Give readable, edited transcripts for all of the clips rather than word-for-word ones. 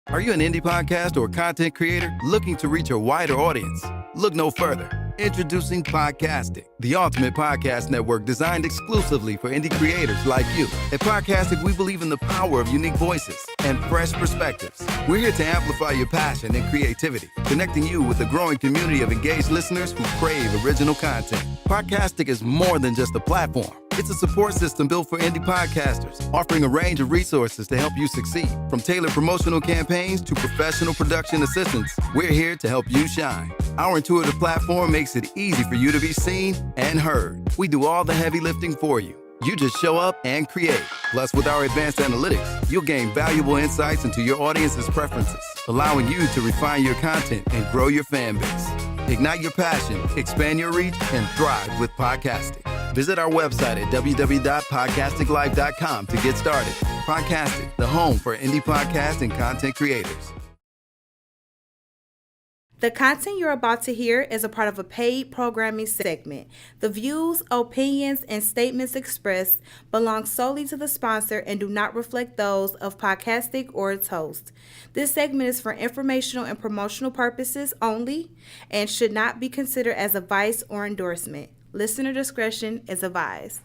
Are you an indie podcast or content creator looking to reach a wider audience? Look no further. Introducing Podcastic, the ultimate podcast network designed exclusively for indie creators like you. At Podcastic, we believe in the power of unique voices and fresh perspectives. We're here to amplify your passion and creativity, connecting you with a growing community of engaged listeners who crave original content. Podcastic is more than just a platform. It's a support system built for indie podcasters, offering a range of resources to help you succeed. From tailored promotional campaigns to professional production assistance, we're here to help you shine. Our intuitive platform makes it easy for you to be seen and heard. We do all the heavy lifting for you. You just show up and create. Plus, with our advanced analytics, you'll gain valuable insights into your audience's preferences, allowing you to refine your content and grow your fan base. Ignite your passion, expand your reach, and thrive with Podcastic. Visit our website at www.podcasticlife.com to get started. Podcastic, the home for indie podcast and content creators. The content you're about to hear is a part of a paid programming segment. The views, opinions, and statements expressed belong solely to the sponsor and do not reflect those of Podcastic or its host. This segment is for informational and promotional purposes only and should not be considered as advice or endorsement. Listener discretion is advised.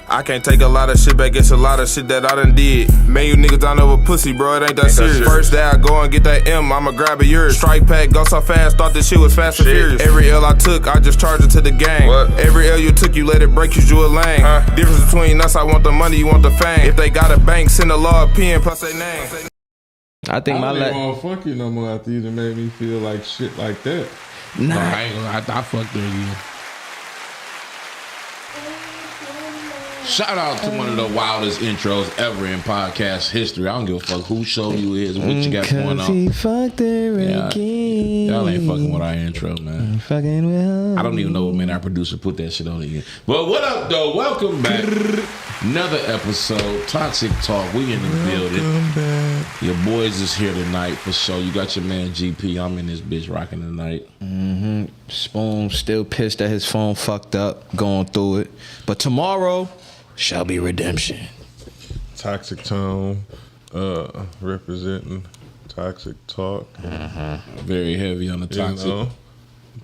I can't take a lot of shit back, it's a lot of shit that I done did. Man, you niggas don't know what pussy, bro, it ain't that serious. First day I go and get that M, I'ma grab a yours. Strike pack, go so fast, thought this shit was fast and furious. Every L I took, I just charged it to the gang. What? Every L you took, you let it break, you drew a lane. Difference between us, I want the money, you want the fame. If they got a bank, send a law pen plus their name. I think I don't even want to fuck you no more after you done made me feel like shit like that. Nah. No, I ain't gonna. I fucked her again. Shout out to one of the wildest intros ever in podcast history. I don't give a fuck who show you is, what you got going on. He fucked her again. Y'all ain't fucking with our intro, man. Fucking with her. I don't even know what man our producer put that shit on again. Well, what up, though? Welcome back. Another episode, Toxic Talk. We in the building. Back. Your boys is here tonight for sure. You got your man GP. I'm in this bitch rocking tonight. Spoon still pissed that his phone fucked up, going through it. But tomorrow shall be redemption. Toxic Tone, representing Toxic Talk. Very heavy on the toxic. You know,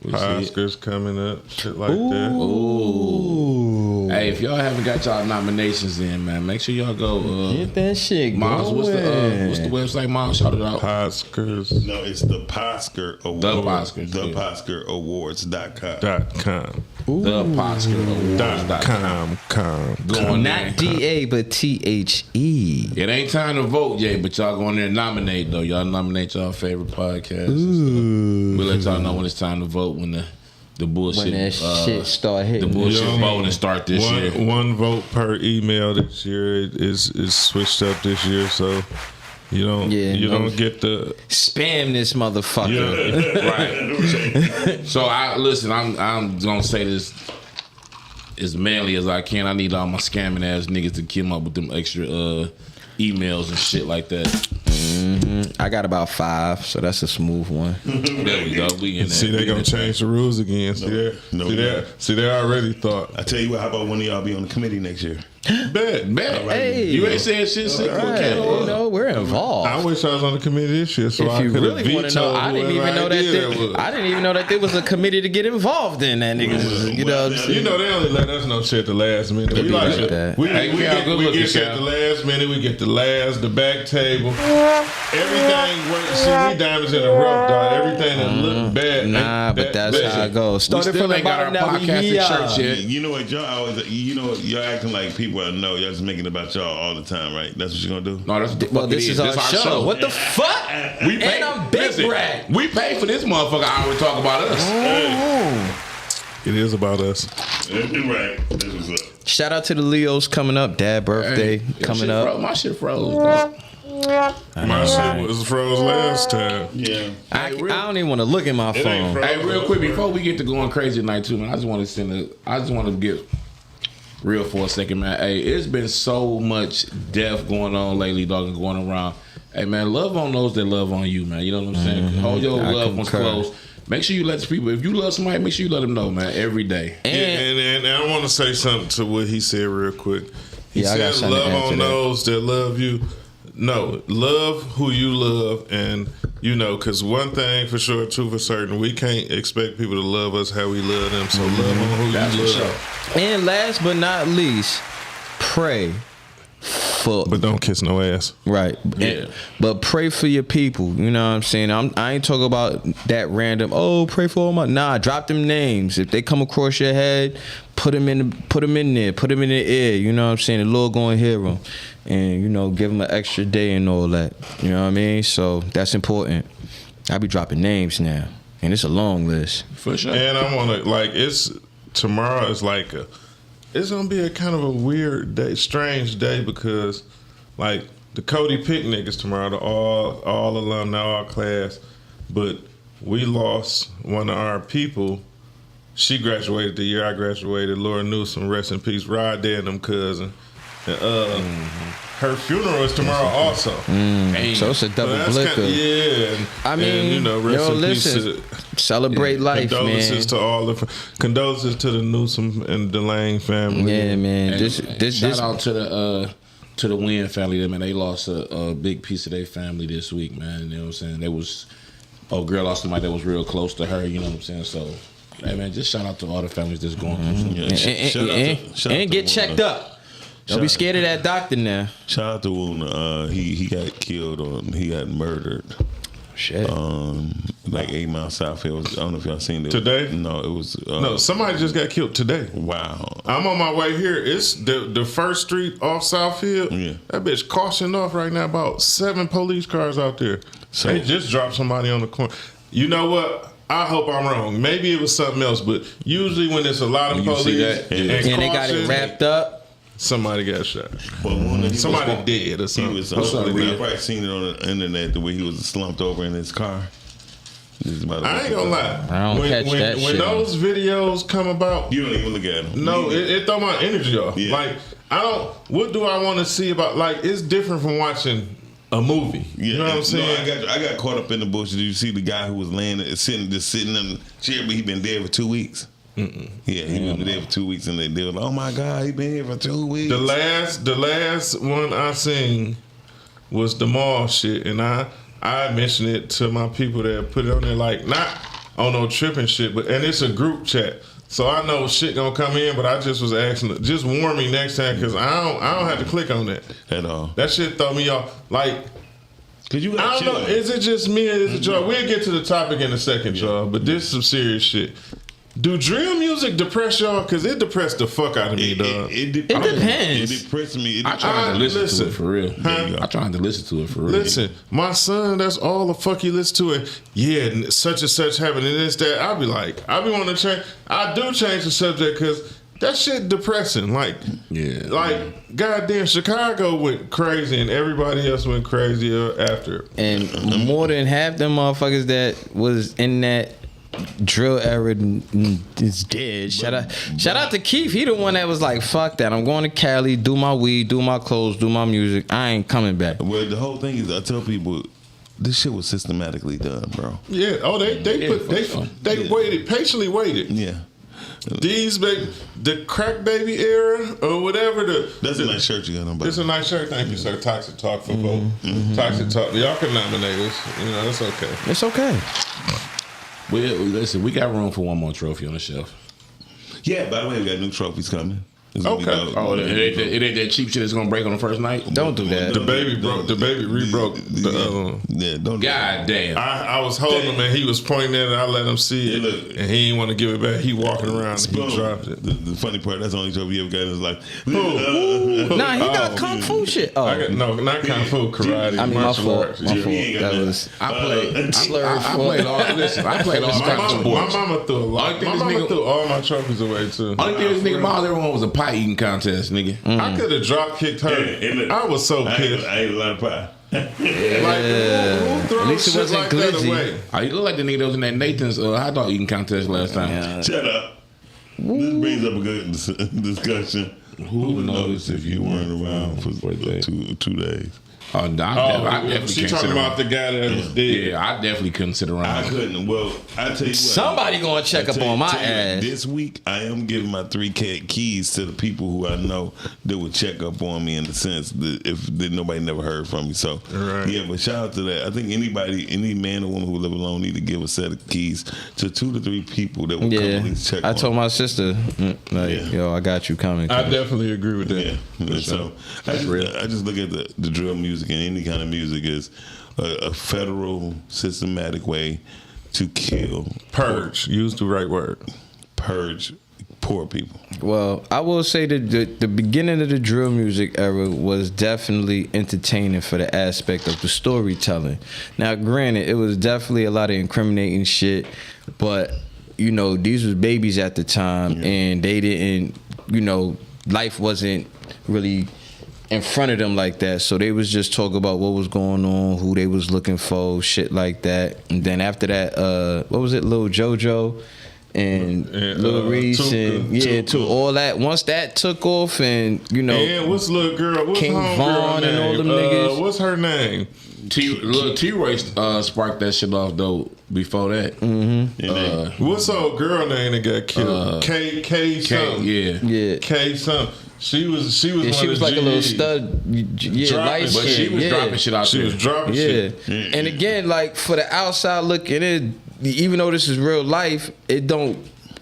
Oscars coming up, shit like that. Ooh. Hey, if y'all haven't got y'all nominations in, man, make sure y'all go. Get that shit Miles, going. what's the website, Miles? Shout it out. Oscars. No, it's the Oscar Awards. The Oscars. The OscarAwards.com. .com. The .com. Going there. Not DA, but THE. It ain't time to vote yet, but y'all go in there and nominate, though. Y'all nominate y'all favorite podcasts. We'll let y'all know when it's time to vote, when the bullshit. When that shit start hitting. The bullshit voting start this year. One vote per email this year is switched up this year, so you don't get the spam this motherfucker. Right. So I'm gonna say this as manly as I can. I need all my scamming ass niggas to come up with them extra emails and shit like that. I got about 5, so that's a smooth one. There we go. We in See, there. they gonna change the rules again. See, they already thought. I tell you what, how about one of y'all be on the committee next year? Bet. Hey, You ain't saying shit. right. You know, we're involved. I wish I was on the committee this year, so If I you could have really want to know, vetoed I didn't even know that there was a committee to get involved in that niggas. You know what I'm saying? You know, they only let us know shit at the last minute. It be like that. We Hey, get shit at the last minute. We get the back table. Everything works. See, we diamonds in the rough, dog. Everything that look bad. Nah, but that's how it goes. We Started still from the ain't got our bottom, now we podcasting here. shirts yet. You know what, y'all always, y'all acting like people I know. Y'all just making it about y'all all the time, right? That's what you're gonna do? No, that's Well, this is our show. What the fuck? We pay, And I'm big listen, brag. We pay for this motherfucker hour to talk about us. It is about us. Right. That's what's up. Shout out to the Leos coming up. Dad birthday coming up. My shit froze. Dog. My shit was froze last time. Yeah. I don't even want to look at my phone. froze. Hey, real quick before we get to going crazy tonight too, man. I just want to get real for a second, man. Hey, it's been so much death going on lately, dog, and going around. Hey, man, love on those that love on you, man. You know what I'm saying? Hold your loved ones close. Make sure you let the people. If you love somebody, make sure you let them know, man. Every day. And I want to say something to what he said real quick. He Yeah, I got said something to love add to on that. those that love you. No, love who you love, and because one thing for sure, two for certain, we can't expect people to love us how we love them. So love on who you love. And last but not least, pray for. But don't kiss no ass. Right. Yeah. But pray for your people. You know what I'm saying? I ain't talking about that random, pray for all my. Nah, drop them names. If they come across your head, put them in there. Put them in the air. You know what I'm saying? The Lord going to hear them. And, give them an extra day and all that. You know what I mean? So that's important. I be dropping names now. And it's a long list. For sure. And I want to, tomorrow is it's going to be a kind of a weird day, strange day because, the Cody picnic is tomorrow, the all alumni, all class. But we lost one of our people. She graduated the year I graduated. Laura Newsom, rest in peace. Rod Day and them cousin. And, her funeral is tomorrow also. So it's a double blicker. Yeah. Rest in listen, peace. celebrate life, condolences man. Condolences to the Newsom and Delane family. Yeah, man. And This shout out to the Wynn family. Man, they lost a big piece of their family this week, man. You know what I'm saying? Girl lost somebody that was real close to her. You know what I'm saying? So, hey, man, just shout out to all the families that's going through something. And get checked up. Don't be scared of that doctor now. Shout out to Woon. He got killed he got murdered. Shit. 8 miles south. I don't know if y'all seen it. Today? No, it was. No, somebody just got killed today. Wow. I'm on my way here. It's the first street off Southfield. Yeah. That bitch cautioned off right now. About 7 police cars out there. So- They just dropped somebody on the corner. You know what? I hope I'm wrong. Maybe it was something else, but usually when there's a lot of When you police see that, and they got it caution, wrapped up. somebody got shot. Well, Somebody dead or He something. was. What's up, I Rhea? probably seen it on the internet the way he was slumped over in his car. I ain't gonna lie. I don't catch that when shit. those videos come about, You don't even look at him. no, it throw my energy off. Yeah. What do I want to see about? It's different from watching a movie. Yeah, You know what I'm saying? No, I got caught up in the bush. Did you see the guy who was sitting in the chair, but he been dead for 2 weeks? Yeah, he been there for 2 weeks, and they were like, "Oh my God, he been here for 2 weeks." The last one I seen was the mall shit, and I mentioned it to my people that put it on there, not on no tripping shit, and it's a group chat, so I know shit gonna come in. But I just was asking, just warn me next time, because I don't have to click on that at all. That shit throw me off. Cause you I don't know. Is it just me or is it y'all? We'll get to the topic in a second, y'all. But this is some serious shit. Do drill music depress y'all? Because it depressed the fuck out of me, dog. It depends. It depressed me. I tried to listen to it for real. Huh? I tried to listen to it for real. Listen, my son, that's all the fuck he listen to it. Yeah, such and such happened and this, that. I be wanting to change. I do change the subject because that shit depressing. Goddamn, Chicago went crazy and everybody else went crazy after. And more than half them motherfuckers that was in that drill era is dead. Shout out to Keith. He the one that was like, fuck that. I'm going to Cali, do my weed, do my clothes, do my music. I ain't coming back. Well, the whole thing is, I tell people, this shit was systematically done, bro. Yeah. Oh, they patiently waited. Yeah. The crack baby era or whatever. That's a nice shirt you got on. It's a nice shirt. Thank you, sir. Toxic Talk for both. Toxic Talk. Y'all can nominate us. It's okay. It's okay. Listen, we got room for one more trophy on the shelf. Yeah, by the way, we got new trophies coming. Okay. It ain't that cheap shit that's gonna break on the first night. Don't do that. The baby re-broke the other one. Yeah, don't. God damn. I was holding him and he was pointing at it. I let him see it, and he didn't want to give it back. He walking around and he dropped it. The funny part, that's the only trophy you ever got in his life. Nah, he got kung fu shit. Oh, not kung fu, karate. I mean, my fault. Yeah, he ain't got That nothing. was I played all My kinds of sports. mama threw a lot. Only thing My this mama nigga- threw all my trophies away too. Only thing this nigga Miles ever won was a pie eating contest, nigga. I could have drop kicked her. I was so pissed. I ate a lot of pie. Who At throws least it shit wasn't like that glizzy. away? You look like the nigga that was in that Nathan's hot dog eating contest last time. Shut up. This brings up a good discussion. Who would notice if you weren't around for 2 days? I definitely she can't talking sit about around. the guy that was dead. Yeah, I definitely couldn't sit around. I couldn't. Well, I tell you what. Somebody gonna check up on my ass. This week, I am giving my 3 keys to the people who I know that would check up on me in the sense that if that nobody never heard from me. So, yeah, but shout out to that. I think any man or woman who live alone need to give a set of keys to 2 to 3 people that will come at least check I on told me. my sister, yo, I got you coming. I definitely agree with that. Yeah. So I just look at the drill music and any kind of music is a federal systematic way to kill, Purge. Use the right word. purge poor people. Well, I will say that the beginning of the drill music era was definitely entertaining for the aspect of the storytelling. Now, granted, it was definitely a lot of incriminating shit, but, you know, these was babies at the time, and they didn't, you know, life wasn't really in front of them like that, so they was just talking about what was going on, who they was looking for, shit like that. And then after that, what was it, Lil JoJo and Lil Reese and all that. Once that took off, and you know, and what's little girl, what's King homegirl Von name? and all them niggas. What's her name? Lil T-Roy sparked that shit off though. Before that, What's old girl name that got killed? K something. yeah. K something. She was Yeah, one she of was the like a little GEs. stud, light but skin. she was dropping shit out She there. was dropping Yeah. shit. And again, like for the outside looking in, even though this is real life, it don't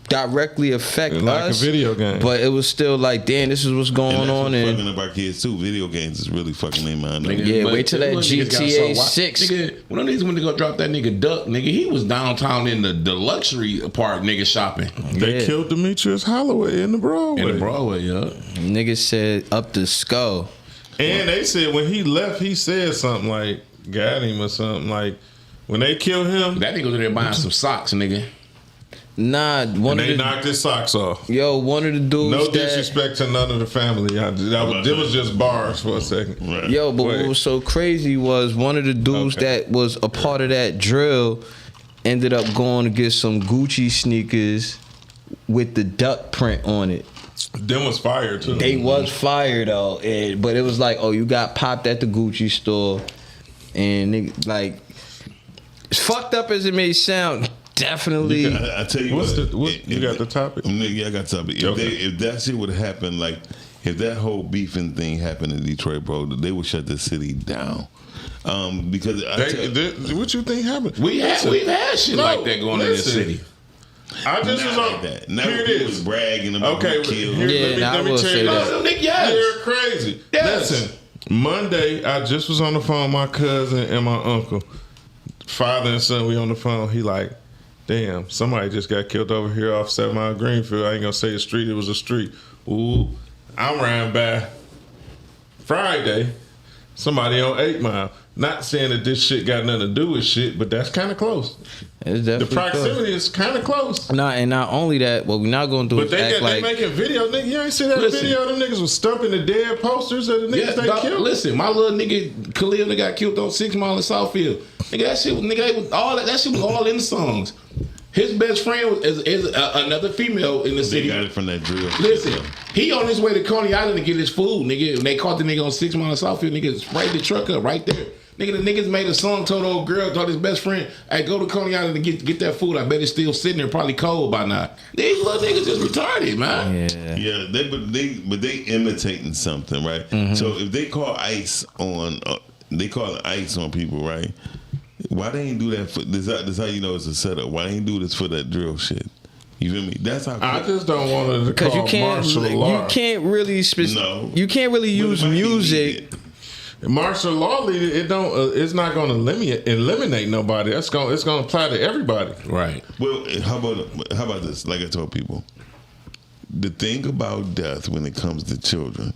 directly affect Like a us. video game. But it was still like, damn, this is what's going And that's on. what's And fucking up our kids too. Video games is really fucking their mind up. Nigga, Yeah, but wait till that them little niggas got GTA so wild. 6. Nigga, when them niggas went to go drop that nigga Duck, nigga, he was downtown in the luxury part, nigga, shopping. They Yeah. killed Demetrius Holloway in the Broadway. In the Broadway, yeah. niggas said up the skull. And they said when he left, he said something like, got him or something. Like, when they killed him, That nigga was there buying some socks, nigga. Nah, and one of they the knocked his socks off. one of the dudes No that, disrespect to none of the family. It was just bars for a second. Right. Yo, but Wait. what was so crazy was one of the dudes that was a part of that drill ended up going to get some Gucci sneakers with the duck print on it. Them was fire too. They was fire though, but it was like, oh, you got popped at the Gucci store, and nigga, like, as fucked up as it may sound, definitely. I tell you You got the topic? Yeah, I got the topic. If that shit would have happened, like if that whole beefing thing happened in Detroit, bro, they would shut the city down. Because What you think happened? We've had shit like that going in the city. I just was not on like that. Now Here it people was is. bragging about Okay, who killed. here, Yeah, let I me will tell say you that. this. Yes. You're crazy. Yes. Listen, Monday, I just was on the phone with my cousin and my uncle. Father and son, we on the phone. He like, damn, somebody just got killed over here off 7 Mile Greenfield. I ain't gonna say a street, it was a street. Ooh, I'm riding by Friday, somebody on 8 Mile. Not saying that this shit got nothing to do with shit, but that's kind of close. It's The definitely proximity is kind of close. and not only that, what we're not gonna do But is they act like making video, nigga. You ain't see that Listen. video? Them niggas was stumping the dead posters of the niggas they dog, killed. listen, my little nigga Khalil that got killed on 6 Mile in Southfield. Nigga, that shit was all that shit was all in the songs. His best friend is another female in the They city. got it from that drill. Listen, he on his way to Coney Island to get his food, nigga. When they caught the nigga on 6 Mile in Southfield, nigga sprayed the truck up right there. Nigga, the niggas made a song, told the old girl, told his best friend, hey, go to Coney Island and get that food. I bet it's still sitting there, probably cold by now. These little niggas just retarded, man. Yeah, but they imitating something, right? So if they call ICE on, they call ICE on people, right? Why they ain't do that for this? How you know it's a setup? Why they ain't do this for that drill shit? You feel me? That's how. I just don't want to because call martial law. you can't really No. you can't really use But if I music. need it, Martial law leader, it's not going to eliminate nobody. It's going to apply to everybody. Right. Well, how about this? Like I told people, the thing about death when it comes to children,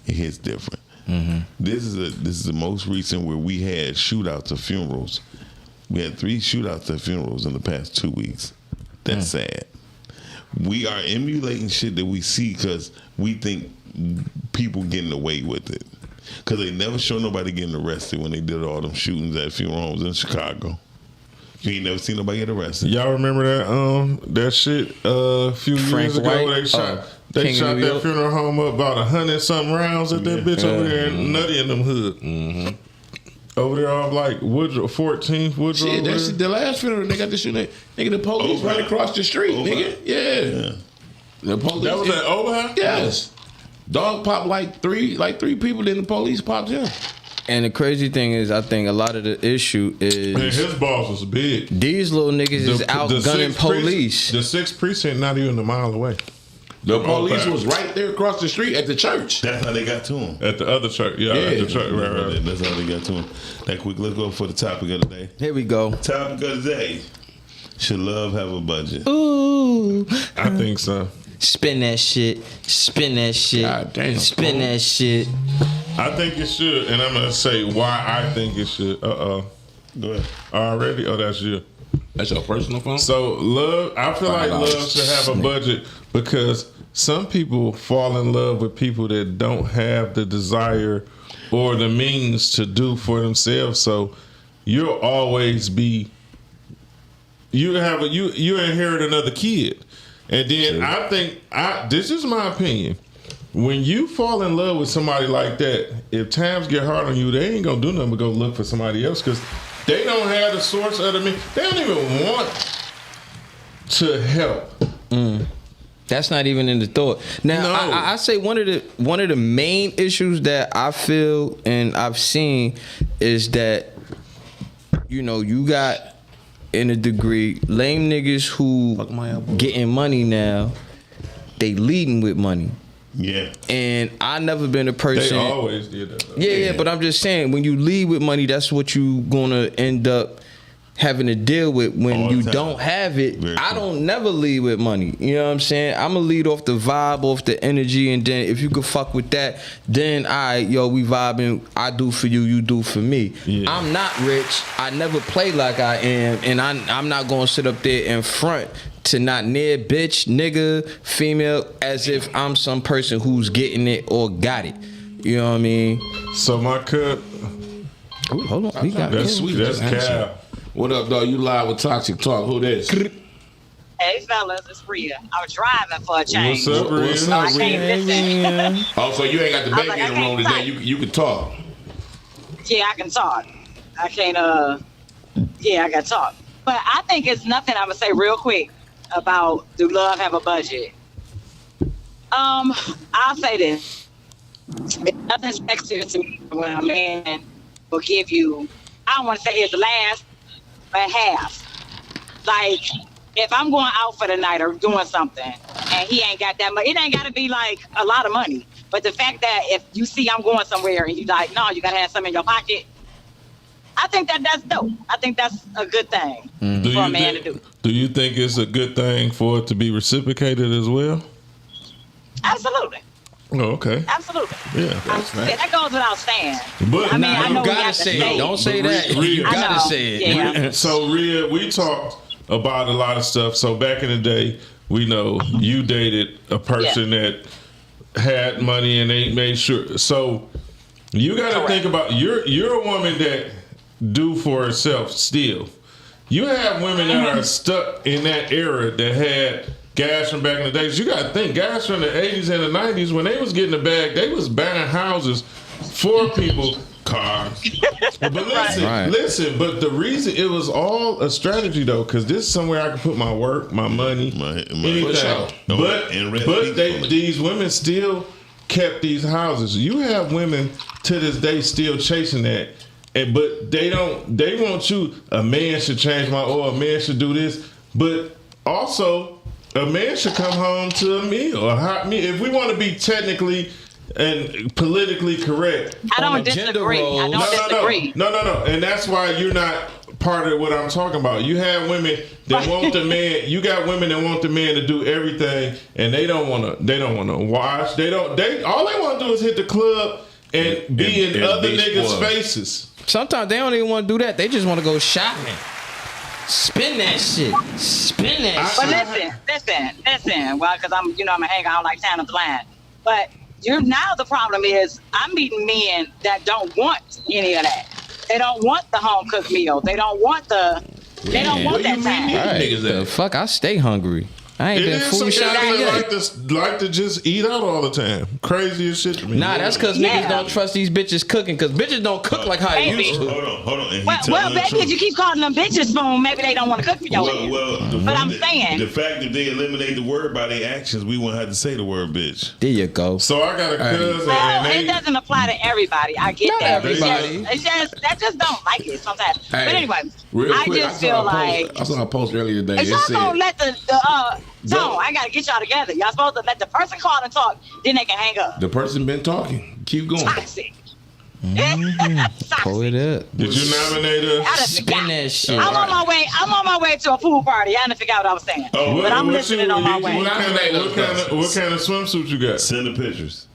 it hits different. This is the most recent where we had shootouts of funerals. We had 3 shootouts of funerals in the past 2 weeks. That's sad. We are emulating shit that we see because we think people getting away with it. Because they never show nobody getting arrested when they did all them shootings at funeral homes in Chicago. You ain't never seen nobody get arrested. Y'all remember that shit a few Frank years ago White? where they shot King of New that York? funeral home up about 100-something rounds at that bitch over there in Nutty in them hood. Over there off like Woodrow, 14th Woodrow. Shit, that's the last funeral. They got the shooting. Nigga, the police right across the street, nigga. Yeah. The police. That was at Oberheim? Yes. Dog popped like three people, then the police popped him. And the crazy thing is, I think a lot of the issue is Man, his boss was big. these little niggas is out gunning police. The 6th precinct not even a mile away. The police was right there across the street at the church. That's how they got to him. At the other church. Yeah, at the church. Right. That's how they got to him. That quick, let's go for the topic of the day. Here we go. Topic of the day. Should love have a budget? Ooh. I think so. Spin that shit. Spin that shit. God damn. Spin that shit. I think it should, and I'm going to say why I think it should. Go ahead. Already? Oh, that's you. That's your personal phone? So love, I feel like love should have a budget because some people fall in love with people that don't have the desire or the means to do for themselves. So you'll always be you inherit another kid. And then I think this is my opinion. When you fall in love with somebody like that, if times get hard on you, they ain't gonna do nothing but go look for somebody else because they don't have the source of the means. They don't even want to help. That's not even in the thought. Now, No. I say one of the main issues that I feel and I've seen is that you got in a degree lame niggas who getting money now. They leading with money. Yeah. And I never been a person. They always did that. Yeah, but I'm just saying, when you lead with money, that's what you gonna end up having to deal with when All the you time. don't have it. Very I true. don't never lead with money. You know what I'm saying? I'm gonna lead off the vibe, off the energy, and then if you could fuck with that, then we vibing. I do for you, you do for me. Yeah. I'm not rich. I never play like I am, and I'm not gonna sit up there in front to not near bitch, nigga, female, as if I'm some person who's getting it or got it. You know what I mean? So my cut, Ooh, hold on, we got that's sweet. That's That's Cal. What up, dog? You live with Toxic Talk. Who this? Hey fellas, it's Rhea. I was driving for a change. What's up, Rhea? What's So I up, can't listen. Oh, so you ain't got the I'm baby like, in the I room can't today. type. You can talk. Yeah, I can talk. I can't yeah, I can talk. But I think it's nothing I'm gonna say real quick about do love have a budget? I'll say this. Nothing's sexier to me when a man will give you, I don't want to say his last, but half. Like, if I'm going out for the night or doing something and he ain't got that much, it ain't got to be like a lot of money. But the fact that if you see I'm going somewhere and you like, no, you got to have something in your pocket, I think that's dope. I think that's a good thing for a man to do. Do you think it's a good thing for it to be reciprocated as well? Absolutely. Oh, okay. Absolutely. Yeah. That goes without saying. But I mean, I you know we gotta have to say say it. Don't say that. Rhea- You I gotta know. say it. Yeah. So, Rhea, we talked about a lot of stuff. So, back in the day, we know you dated a person that had money and they made sure. So, you got to Correct. think about you're a woman that do for herself still. You have women that are stuck in that era that had guys from back in the days. You got to think, guys from the 80s and the 90s, when they was getting the bag, they was buying houses for people, cars. But listen, Right. listen, but the reason it was all a strategy though, because this is somewhere I can put my work, my money, My- anything. sure. And red feet. These women still kept these houses. You have women to this day still chasing that. But they want you, a man should change my oil, a man should do this. But also, a man should come home to a meal, a hot meal. If we want to be technically and politically correct. I On don't the gender disagree. I roles. don't disagree. No. And that's why you're not part of what I'm talking about. You have women that want the man. You got women that want the man to do everything, and they don't want to wash. All they want to do is hit the club and be in and other be niggas' spoiled. faces. Sometimes they don't even want to do that. They just want to go shopping. Spin that shit. Spin that But shit. listen. Well, because I'm a hanger. I don't like tying up the line. But now the problem is I'm meeting men that don't want any of that. They don't want the home cooked meal. They don't want They don't want that time. All right, niggas the at? fuck, I stay hungry. I ain't It been is food some guys shopping that yet. like to just eat out all the time. Crazy as shit to me. Nah, that's because niggas don't trust these bitches cooking. Because bitches don't cook like how they Baby. used to. Hold on. And he Well, telling the baby, truth. if you keep calling them bitches, Spoon, maybe they don't want to cook for your ass. But I'm saying. The fact that they eliminate the word by their actions, we won't have to say the word bitch. There you go. So I got a cousin, Well, and it doesn't apply to everybody. I get Not that. everybody. I just don't like it sometimes. Hey, But anyway, real I quick, just feel like I saw a post earlier today. if It y'all said, gonna let the tone, I gotta get y'all together. Y'all supposed to let the person call and talk, then they can hang up. the person been talking. Keep going. Toxic. Pull it up. did you nominate her? I done Spin forgot. that shit. I'm on my way. I'm on my way to a pool party. I didn't forget what I was saying, Oh, but I'm what listening on my way. What kind of swimsuit you got? Send the pictures.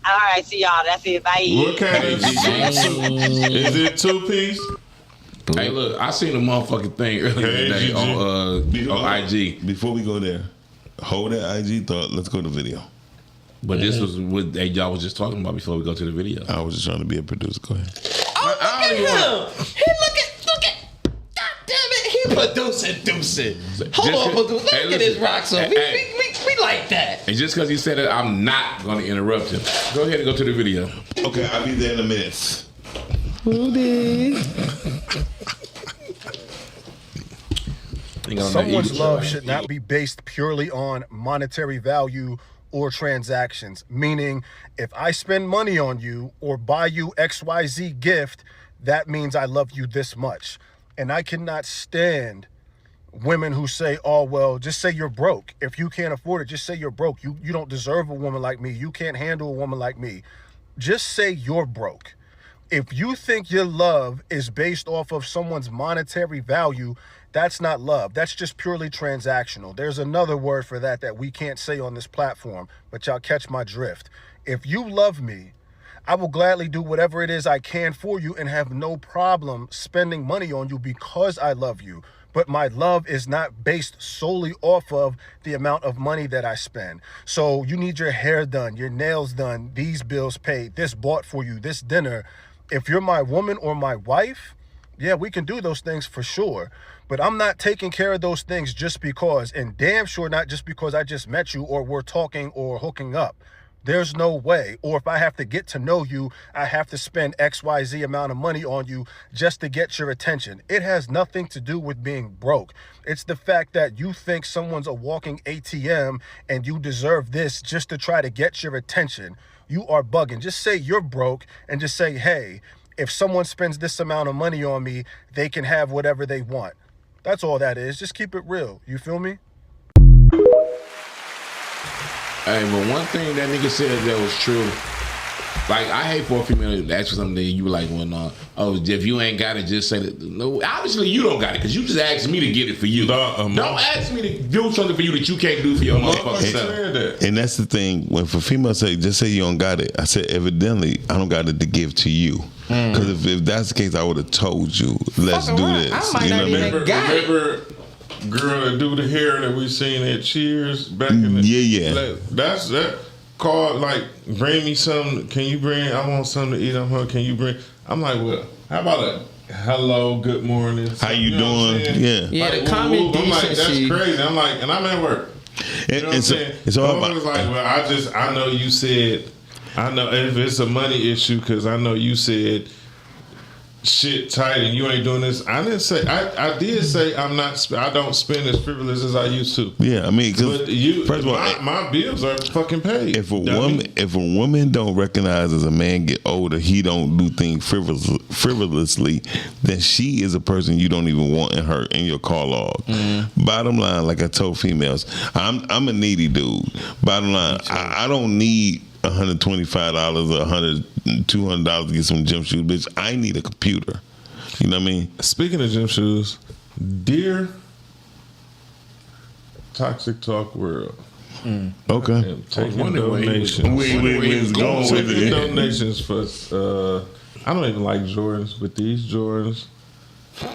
All right, see y'all. That's it. Bye. What kind of swimsuit? Is it 2-piece? Hey, look, I seen a motherfucking thing earlier Hey, today GG. on IG. Before we go there, hold that IG thought. Let's go to video. But this was what y'all was just talking about before we go to the video. I was just trying to be a producer. Go ahead. Oh, look at him. He look at. God damn it. He producing. Hold on, producer. Let me get his rocks up. We like that. And just because he said it, I'm not going to interrupt him. Go ahead and go to the video. Okay, I'll be there in a minute. Someone's love should not be based purely on monetary value or transactions. Meaning, if I spend money on you or buy you XYZ gift, that means I love you this much. And I cannot stand women who say, oh, well, just say you're broke. If you can't afford it, just say you're broke. You don't deserve a woman like me. You can't handle a woman like me. Just say you're broke. If you think your love is based off of someone's monetary value, that's not love. That's just purely transactional. There's another word for that we can't say on this platform, but y'all catch my drift. If you love me, I will gladly do whatever it is I can for you and have no problem spending money on you because I love you. But my love is not based solely off of the amount of money that I spend. So you need your hair done, your nails done, these bills paid, this bought for you, this dinner. If you're my woman or my wife, yeah, we can do those things for sure. But I'm not taking care of those things just because, and damn sure not just because I just met you or we're talking or hooking up. There's no way. Or if I have to get to know you, I have to spend XYZ amount of money on you just to get your attention. It has nothing to do with being broke. It's the fact that you think someone's a walking ATM and you deserve this just to try to get your attention. You are bugging. Just say you're broke and just say, hey, if someone spends this amount of money on me, they can have whatever they want. That's all that is. Just keep it real. You feel me? Hey, but one thing that nigga said that was true. Like, I hate for a female to ask you something that you were like, well, no, oh, if you ain't got it, just say that. No, obviously you don't got it because you just asked me to get it for you. Don't ask me to do something for you that you can't do for your motherfucking self. And that's the thing. When for females say, just say you don't got it. I said, evidently, I don't got it to give to you. Because if that's the case, I would have told you, let's do this. I might not even got it. Remember girl that do the hair that we seen at Cheers back in the That's that called like bring me something. Can you bring? I want something to eat. I'm hungry. Can you bring? I'm like, well, how about a hello, good morning? How you doing? Yeah, the common I'm like, that's decency. crazy. I'm like, and I'm at work. You know what I'm saying? It's all about. Like, well, I know you said, I know if it's a money issue because I know you said shit tight and you ain't doing this. I didn't say. I did say I'm not. I don't spend as frivolous as I used to. Yeah, I mean, but you, first of all, my bills are fucking paid. If a woman don't recognize as a man get older, he don't do things frivolously, then she is a person you don't even want in your call log. Bottom line, like I told females, I'm a needy dude. Bottom line, I don't need $125 or $200 to get some gym shoes, bitch. I need a computer. You know what I mean? Speaking of gym shoes, dear Toxic Talk World. Okay. Taking donations. We going with it. Donations for I don't even like Jordans, but these Jordans,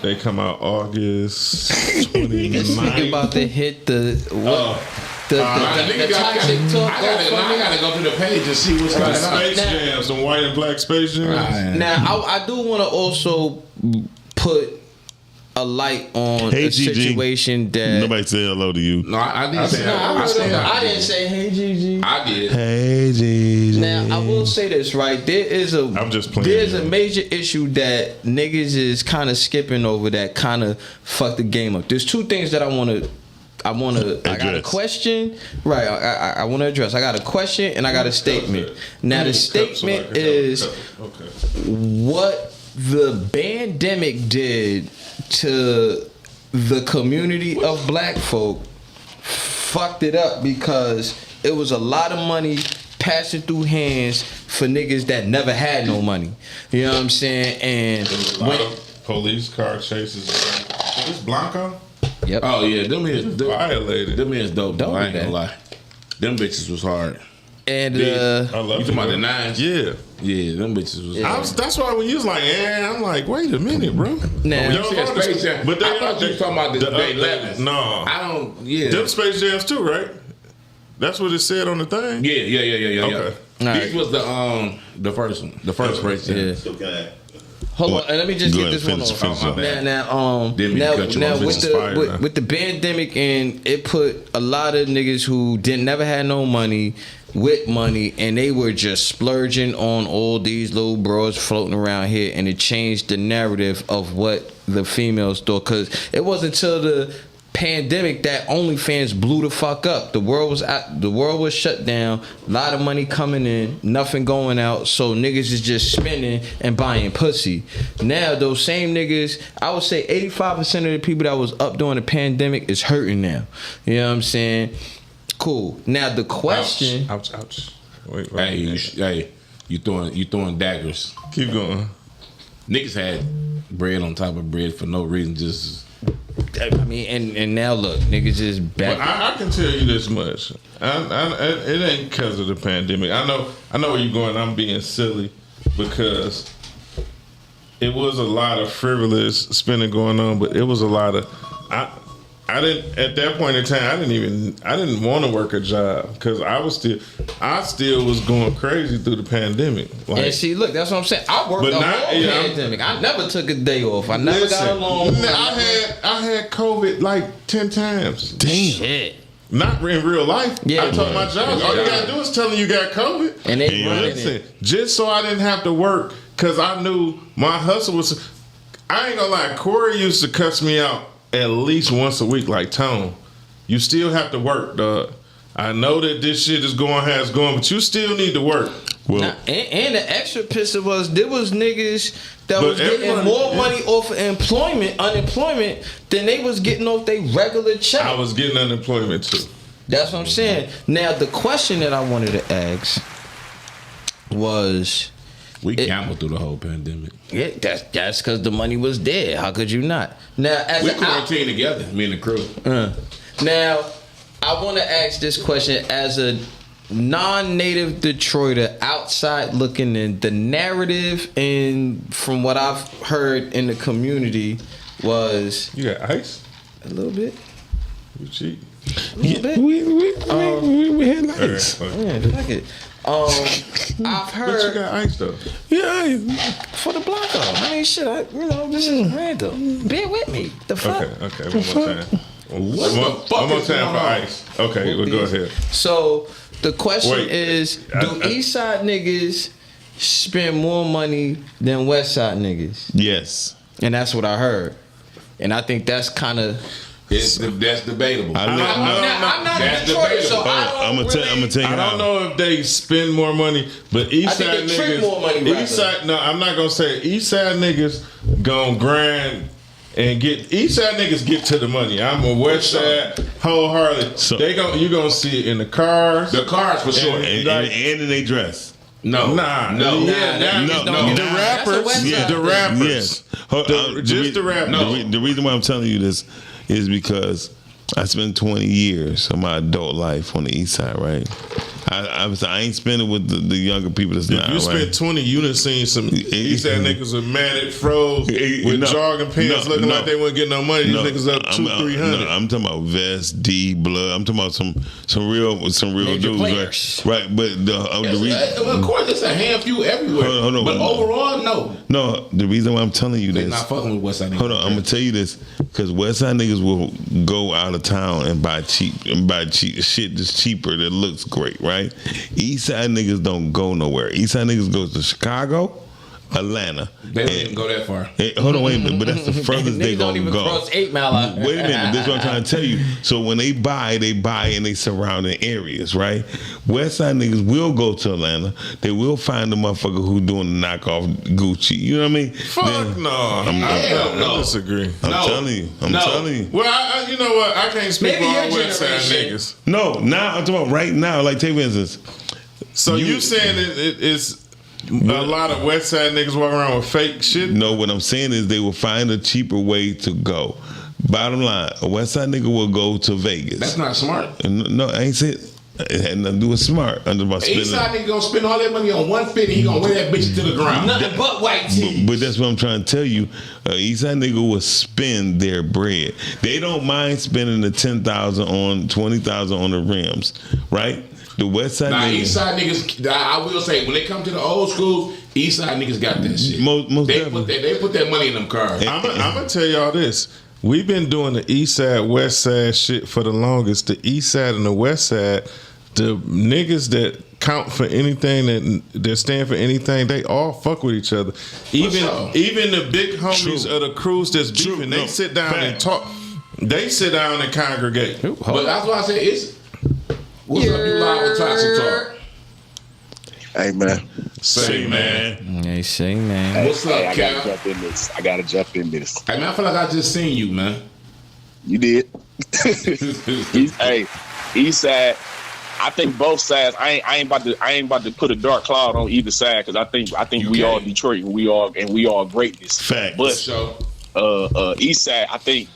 they come out August 29th. About to hit the Toxic Talk. I gotta go to the page and see what's going on. Space Jam, some white and black Space Jams. Now, I do want to also put a light on Hey, a Gigi. situation that Nobody said hello to you. No, I didn't say I didn't say hey Gigi. I did. Hey, Gigi. Now I will say this, right? I'm just playing. There's a major issue that niggas is kind of skipping over that kind of fucked the game up. There's two things that I got a question. Right, I want to address. I got a question and I got a statement. Now the statement is what the pandemic did to the community of black folk fucked it up because it was a lot of money passing through hands for niggas that never had no money. You know what I'm saying? And when police car chases, is this Blanco? Yep. Oh yeah, them is violated. Them is dope. Though. I ain't gonna lie. Them bitches was hard. And I love you talking about the nines? Yeah. Yeah, them bitches was hard. That's why when you was like, I'm like, wait a minute, bro. Now, you said Space Jam, but I thought you was talking about the 11s. No. I don't, yeah. Them Space Jams too, right? That's what it said on the thing? Yeah. Okay. This was the first one. The first Space Jam. Yeah. Hold on, and let me just get this one off. Now, with the pandemic, and it put a lot of niggas who never had no money with money, and they were just splurging on all these little bros floating around here, and it changed the narrative of what the females thought. Because it wasn't until the pandemic that OnlyFans blew the fuck up. The world was shut down, a lot of money coming in, nothing going out, so niggas is just spending and buying pussy. Now those same niggas, I would say 85% of the people that was up during the pandemic is hurting now. You know what I'm saying? Cool. Now the question. Ouch. Wait. Hey, you throwing daggers. Keep going. Niggas had bread on top of bread for no reason, just. I mean, and now look, niggas is back. But I can tell you this much: it ain't because of the pandemic. I know where you're going. I'm being silly because it was a lot of frivolous spending going on, but it was a lot of. I didn't at that point in time. I didn't want to work a job because I still was going crazy through the pandemic. And see, look, that's what I'm saying. I worked the whole pandemic. I never took a day off. I never got along. I had COVID like 10 times. Damn. Shit. Not in real life. Yeah, I told my job. All you gotta do is tell them you got COVID. And they running it. Just so I didn't have to work because I knew my hustle was. I ain't gonna lie. Corey used to cuss me out at least once a week, like, Tone, you still have to work, dog. I know that this shit is going how it's going, but you still need to work. Well, and the extra piss was there was niggas that was getting more money off of unemployment than they was getting off their regular check. I was getting unemployment too. That's what I'm saying. Now the question that I wanted to ask was. We gambled through the whole pandemic. Yeah, that's because the money was there. How could you not? Now, we quarantined together, me and the crew. Now, I want to ask this question as a non-native Detroiter, outside looking in. The narrative, and from what I've heard in the community, was you got ice a little bit. You cheat. We had ice. Yeah, like it. I've heard. But you got ice though. Yeah, for the Blanco. I mean, shit. This is random. Bear with me. The fuck. Okay. One more time. One more time for ice. Okay, we'll go ahead. So the question is, do East Side niggas spend more money than West Side niggas? Yes. And that's what I heard. And I think that's kind of. That's debatable. I'm not in Detroit, so I'm gonna tell you. I don't know if they spend more money, but East Side niggas. More money, East Side, no, I'm not gonna say it. East Side niggas gonna grind and get. East Side niggas get to the money. I'm a West Side wholehearted. So, you gonna see it in the cars. The cars for sure, and in they dress. No. The rappers. The rappers. Yes. Just the rappers. The reason why I'm telling you this is because I spent 20 years of my adult life on the East Side, right? I ain't spending with the younger people that's not. If you spent 20, you done seen some East Side niggas with matted froze with jogging pants looking like they wouldn't get no money. These niggas up 200-300. No, I'm talking about Vest, D, Blood. I'm talking about some real dudes, right? But the reason, of course, it's a handful everywhere. Hold on, but overall, no. No, the reason why I'm telling you They're this, not fucking with West Side niggas. Hold on, I'm gonna tell you this because West Side niggas will go out of town and buy cheap shit that's cheaper that looks great, right? East Side niggas don't go nowhere. East Side niggas go to Chicago, Atlanta. They don't even go that far. Hold on, wait a minute, but that's the furthest they gonna don't even go. cross 8 Mile out. Wait a minute, this is what I'm trying to tell you. So when they buy in they surrounding areas, right? West Side niggas will go to Atlanta. They will find the motherfucker who doing the knockoff Gucci. You know what I mean? Fuck no. I disagree. I'm telling you. I'm telling you. Well, I you know what? I can't speak for all West Side niggas. No, now I'm talking about right now. Like, take for instance. So you saying it's a lot of West Side niggas walking around with fake shit? No, what I'm saying is they will find a cheaper way to go. Bottom line, a West Side nigga will go to Vegas. That's not smart. No, I ain't said it had nothing to do with smart. East Side nigga gonna spend all that money on one fit and he gonna wear that bitch to the ground. Nothing but white tees. But that's what I'm trying to tell you. East Side nigga will spend their bread. They don't mind spending the $10,000 on $20,000 on the rims, right? The West Side niggas. East Side niggas, I will say, when they come to the old schools, East Side niggas got that shit. Most they put that money in them cars. I'm gonna tell y'all this. We've been doing the East Side, West Side shit for the longest. The East Side and the West Side, the niggas that count for anything, that stand for anything, they all fuck with each other. Even the big homies of the crews that's beefing, they sit down and talk. They sit down and congregate. But that's why I say it's. What's up, you live with Toxic Talk? Hey, man. Say, man. Hey, say, man. What's up, I Cal? gotta jump in this. Hey, man, I feel like I just seen you, man. You did. Hey, East Side. I think both sides. I ain't about to put a dark cloud on either side because I think we all Detroit and we all greatness. Facts. But East Side, I think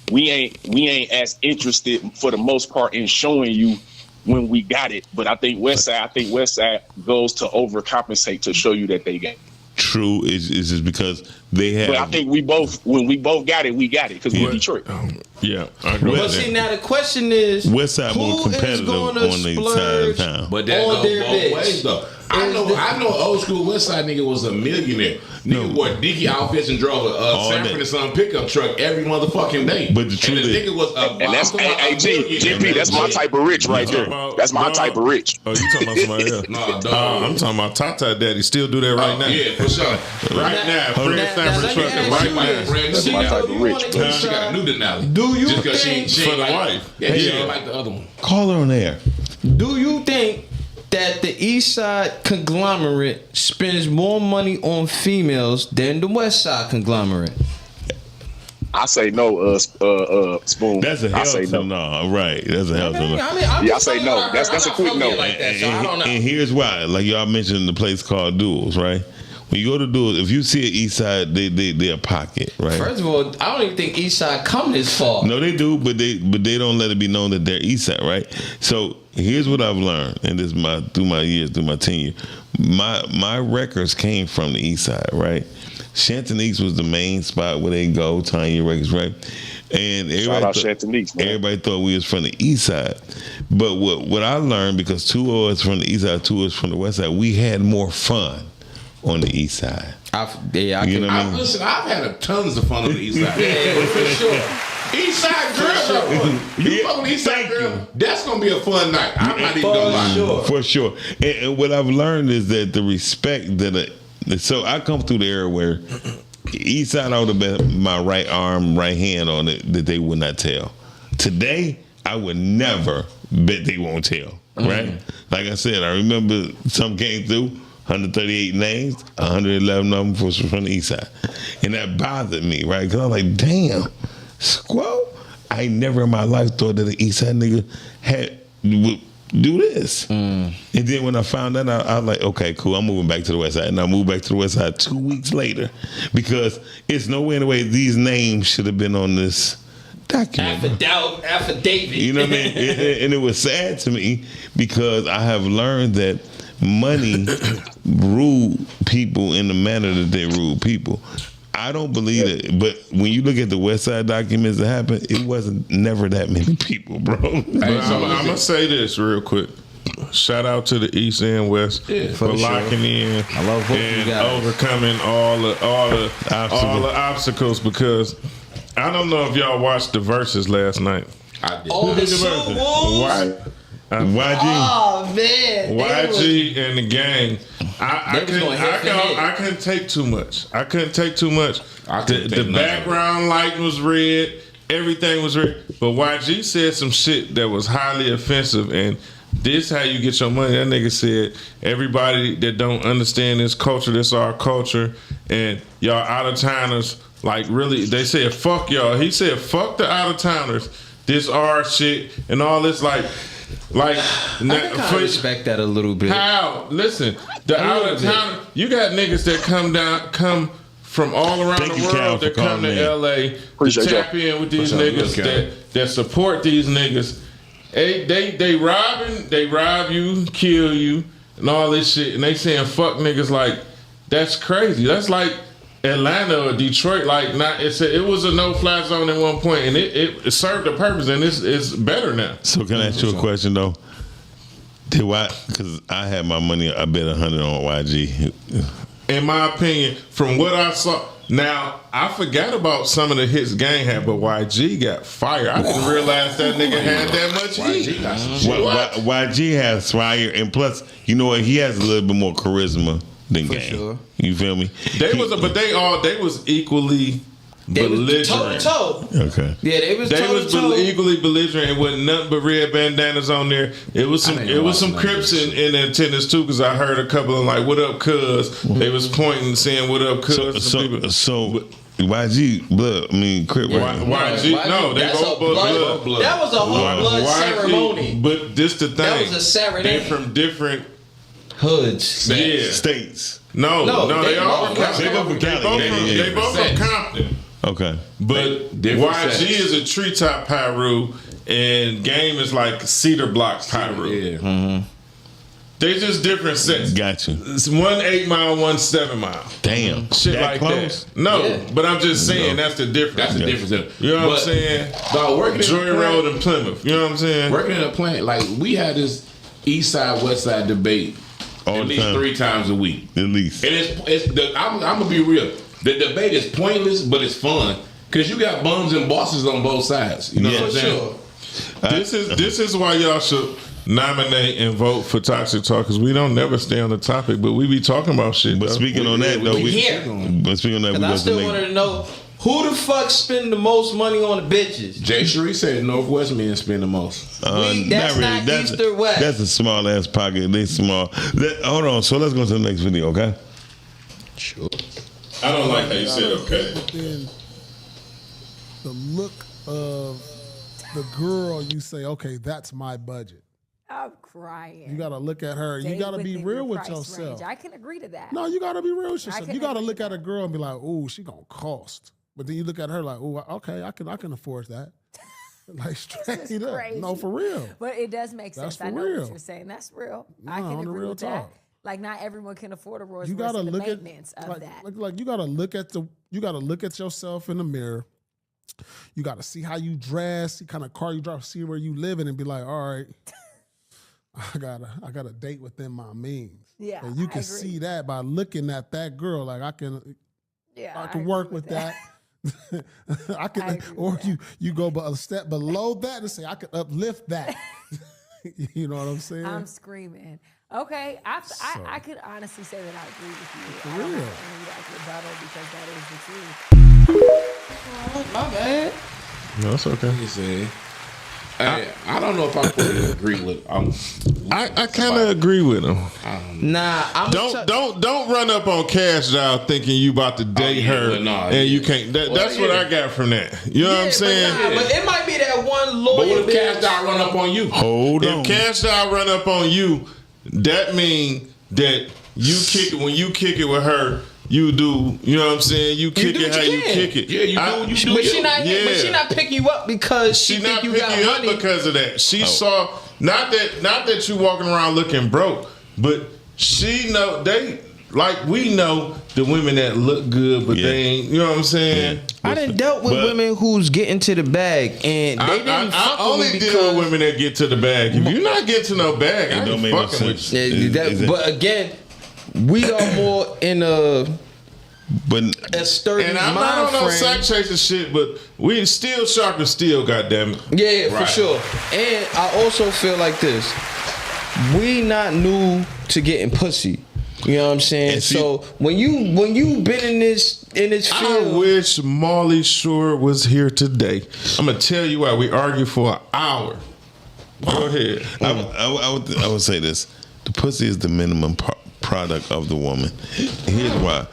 we ain't as interested for the most part in showing you when we got it. But I think West Side goes to overcompensate to show you that they got it. True, it's just because they have. But I think when we both got it, we got it because we're Detroit. Yeah. But see, now the question is, West Side more competitive on the side of town. But that goes both ways, though. I know old school West Side nigga was a millionaire. Nigga wore Dickie outfits and drove a Sanford and Son pickup truck every motherfucking day. But the truth is, nigga was and that's GP. That's my type of rich right there. That's my type of rich. Oh, you talking about somebody else? Nah, dog. I'm talking about Tata Daddy. Still do that right now. Yeah, for sure. Right now, Fred Sanford trucking right now. That's my type of rich. She got a new Denali. Do you just because think she for the like, wife? Yeah, she ain't like the other one. Call her on air. Do you think that the East Side conglomerate spends more money on females than the West Side conglomerate? I say no, Spoon. That's a hell to no. Right. That's a hell to no. I say no. That's a quick no. Like that, so I don't know. And here's why. Like y'all mentioned the place called Duels, right? When you go to Duels, if you see an East Side, they're a pocket, right? First of all, I don't even think East Side come this far. No, they do, but they don't let it be known that they're East Side, right? So here's what I've learned, and this is through my tenure. My records came from the East Side, right? Shanton East was the main spot where they go, Tanya Records, right? And everybody thought we was from the East Side. But what I learned, because two of us from the East Side, two of us from the West Side, we had more fun on the East Side. Listen, I've had tons of fun on the East Side. Yeah, for sure. East Side girl, you fucking East Side girl, that's gonna be a fun night. I'm not even gonna lie. For sure. And what I've learned is that the respect so I come through the era where East Side ought to bet my right arm, right hand on it that they would not tell. Today, I would never bet they won't tell. Right? Like I said, I remember some came through. 138 names, 111 of them was from the East Side. And that bothered me, right? Because I was like, damn, Squirrel, I never in my life thought that the East Side nigga would do this. And then when I found that out, I was like, okay, cool, I'm moving back to the West Side. And I moved back to the West Side 2 weeks later because it's no way in the way these names should have been on this document. Affidavit. You know what I mean? And it was sad to me because I have learned that money rule people in the manner that they rule people. I don't believe it, but when you look at the West Side documents that happened, it wasn't never that many people, bro. I'm gonna say this real quick. Shout out to the East and West for locking in and overcoming all the obstacles. Because I don't know if y'all watched the Versus last night. I did. Oh, the Super Bowl. YG. Oh man, YG and the gang. I couldn't take too much. The background lighting was red. Everything was red. But YG said some shit that was highly offensive, and this how you get your money. That nigga said, everybody that don't understand this culture, this our culture, and y'all out of towners, like really, they said fuck y'all. He said fuck the out of towners. This our shit and all this I can respect that a little bit. How? Listen, the out of town, you got niggas that come from all around the world that come to LA to tap in with these niggas that support these niggas. They rob you, kill you, and all this shit, and they saying fuck niggas like that's crazy. That's like Atlanta or Detroit. It was a no-fly zone at one point, and it served a purpose, and it's better now. So can I ask you a question though? Because I had my money, I bet 100 on YG. In my opinion, from what I saw, now I forgot about some of the hits Gang had, but YG got fire. I didn't realize that nigga had that much heat. YG has fire, and plus, you know what? He has a little bit more charisma than Gang. Sure. You feel me? They was equally belligerent. Toe. Okay. Yeah, they was equally belligerent, and with nothing but red bandanas on there. It was some Crips in attendance too, because I heard a couple of like, "What up, cuz?" They was pointing, saying, "What up, cuz?" So YG blood. I mean, Crip. YG. No, they both blood. That was a whole blood ceremony. But this the thing. That was a Saturday. They from different hoods, states. No, they all from Compton. They both from Compton. Okay. But YG is a treetop Pyru, and Game is like cedar block Pyru. Yeah. Mm-hmm. They just different sets. Got you. It's 1 8 mile, 1 7 mile. Damn. Shit that like close? that. No, but I'm just saying that's the difference. That's the difference. You know what I'm saying? Working Joy Road and Plymouth. You know what I'm saying? Working in a plant, like we had this East Side, West Side debate at least 3 times a week. At least. And I'm gonna be real. The debate is pointless, but it's fun because you got bums and bosses on both sides. You know what I'm saying? This is why y'all should nominate and vote for Toxic Talk, because we don't never stay on the topic, but we be talking about shit. But speaking on that, though, we I still wanted to know who the fuck spend the most money on the bitches. Jay Sheree said Northwest men spend the most. That's not East or West. That's a small ass pocket. They small. Hold on. So let's go to the next video, okay? Sure. I don't like how you said okay. But then the look of the girl, you say, okay, that's my budget. I'm crying. You gotta look at her. You gotta be real with yourself. Range. I can agree to that. No, you gotta be real with yourself. You gotta look at a girl and be like, "Ooh, she gonna cost." But then you look at her like, "Ooh, okay, I can afford that." Like straight up. Crazy. No, for real. But it does make sense. For I know real. what you're saying. That's real. No, I can on the agree real with talk. that. Like not everyone can afford a Rolls You Royce gotta and the look maintenance at of that. Like you gotta look at yourself in the mirror. You gotta see how you dress, see kind of car you drive, see where you live in, and be like, all right. I got a date within my means. Yeah, and you can see that by looking at that girl. Like I can work with that. I can, or you go a step below that and say I could uplift that. You know what I'm saying? I'm screaming. Okay, I could honestly say that I agree with you. For I don't real. have any rebuttal because that is the truth. My bad. No, it's okay. You say. I don't know if I fully agree with. I kind of agree with him. Nah, don't run up on Cash Doll thinking you about to date her and you can't. That's what I got from that. You know what I'm saying? But it might be that one lawyer. But what if Cash Doll run up on you? Hold on. If Cash Doll run up on you, that mean that when you kick it with her, You do, you know what I'm saying? You kick do it what how you you can. kick it. Yeah, you do what you do. But she not. Yeah. But she not picking you up because She she not think you picking got you up money. because of that. She saw not that you walking around looking broke, but she know we know the women that look good, but they ain't. You know what I'm saying? I done dealt with women who's getting to the bag, and they didn't fuck I only with me deal because. with women that get to the bag. If you're not getting to no bag, I don't ain't make no fucking with sense. you. But again, we are more in a sturdy And I'm mind not on no frame. sack chasing shit, but we still sharp as steel, goddammit. Yeah, for Right. sure. And I also feel like this: we not new to getting pussy. You know what I'm saying? And see- So when you been in this I field, wish Marley Shore was here today. I'm gonna tell you why. We argued for an hour. Go ahead. I would say this: the pussy is the minimum product of the woman. Here's why.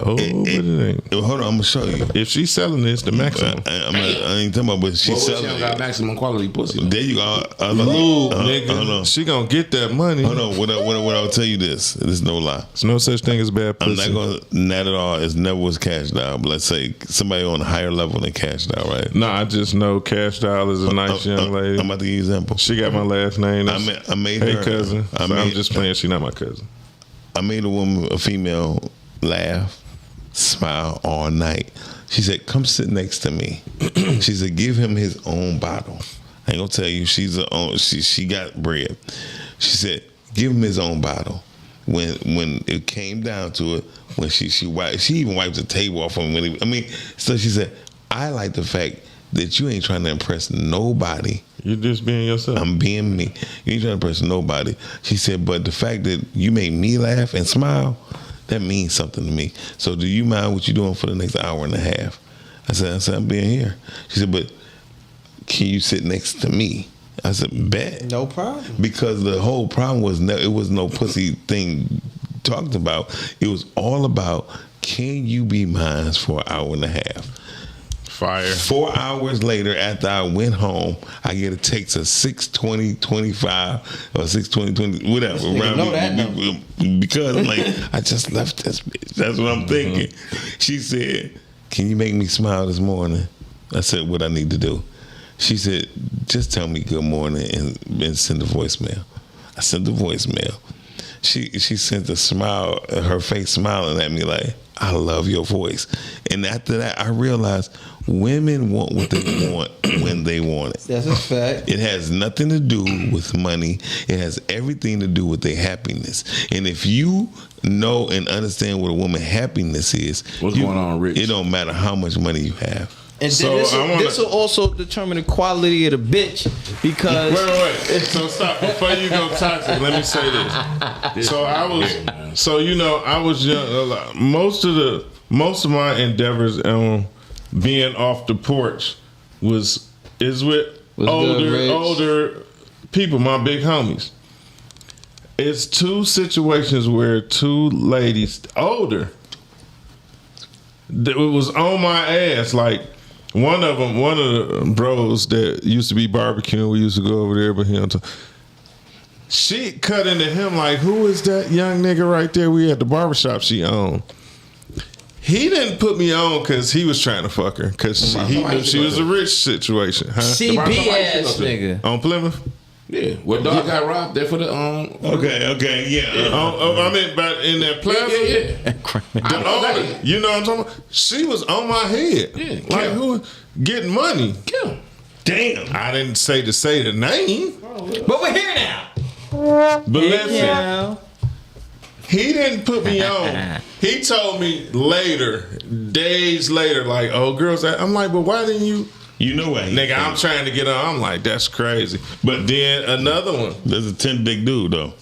But it ain't. Hold on, I'm gonna show you. If she's selling this, the maximum. I ain't talking about, but she's Well, she selling don't it. got maximum quality pussy. There you go. Lube, nigga. Hold on. She gonna get that money. Hold on. What I'll tell you this. There's no lie. There's no such thing as bad I'm pussy. not gonna not at all. It's never was Cash Doll. But let's say somebody on a higher level than Cash Doll, right? No, I just know Cash Doll is a nice young lady. I'm about to give you an example. She got my last name. I made hey her cousin. I So I'm made- just playing. She not my cousin. I made a female laugh, smile all night. She said, "Come sit next to me." She said, "Give him his own bottle." I ain't gonna tell you. She got bread. She said, "Give him his own bottle." When it came down to it, when she even wiped the table off him. So she said, "I like the fact that you ain't trying to impress nobody. You just being yourself. I'm being me. You ain't trying to impress nobody." She said, "But the fact that you made me laugh and smile, that means something to me. So do you mind what you're doing for the next hour and a half?" I said, "I'm being here." She said, "But can you sit next to me?" I said, "Bet." no problem. Because the whole problem was it was no pussy thing talked about. It was all about, can you be mine for an hour and a half? Fire. 4 hours later, after I went home, I get a text of 6:20:25 or 6:20:20, whatever. Around know that because I'm like, I just left this bitch. That's what I'm thinking. She said, "Can you make me smile this morning?" I said, "What I need to do?" She said, "Just tell me good morning and send a voicemail." I sent the voicemail. She sent a smile, her face smiling at me like, "I love your voice." And after that, I realized women want what they want when they want it. That's a fact. It has nothing to do with money. It has everything to do with their happiness. And if you know and understand what a woman's happiness is, What's going on, Rich? It don't matter how much money you have. And So this will also determine the quality of the bitch because Wait. So stop before you go toxic. Let me say this. So I was young. Most of my endeavors on being off the porch is with older people, my big homies. It's two situations where two ladies older that was on my ass. Like one of the bros that used to be barbecuing, we used to go over there, but she cut into him like, "Who is that young nigga right there? We at the barbershop she owned." He didn't put me on because he was trying to fuck her, because he knew she was a rich situation. Huh? CB ass nigga. On Plymouth? Yeah, where dog got robbed there for the Okay, yeah. I mean, but in that plaza, Yeah. you know what I'm talking about? She was on my head. Yeah, Like, who getting money? Kill. Damn. I didn't say the name. But we're here now. But listen, he didn't put me on. He told me later, days later, like, "Oh, girls," I'm like, "But why didn't you?" You know what? Nigga, I'm trying to get on. I'm like, "That's crazy." But then another one. There's a 10 big dude though.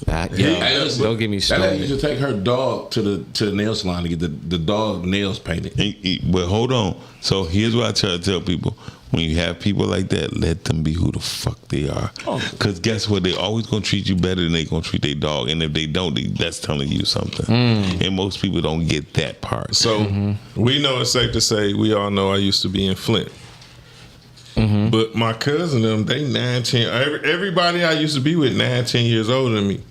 Hey, listen, don't get me that lady started. used to take her dog to the nail salon to get the dog nails painted. But hold on. So here's what I try to tell people: when you have people like that, let them be who the fuck they are. Because guess what? They always gonna treat you better than they gonna treat their dog. And if they don't, that's telling you something. And most people don't get that part. So we know it's safe to say, we all know I used to be in Flint. But my cousin, them, they 9, 10. Everybody I used to be with 9, 10 years older than me.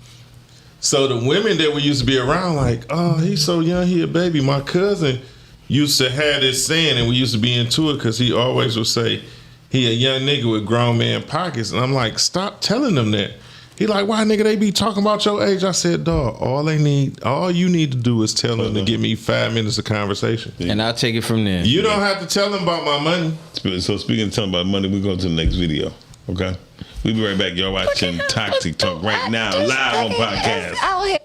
So the women that we used to be around, like, oh, he's so young, he a baby. My cousin used to have this saying, and we used to be into it because he always would say he a young nigga with grown man pockets. And I'm like, stop telling them that. He like, why nigga they be talking about your age? I said, dog, all you need to do is tell them to give me 5 minutes of conversation. And I'll take it from there. You don't have to tell them about my money. So speaking of telling about money, we go to the next video. Okay? We'll be right back. Y'all watching Toxic Talk right now, live on podcast.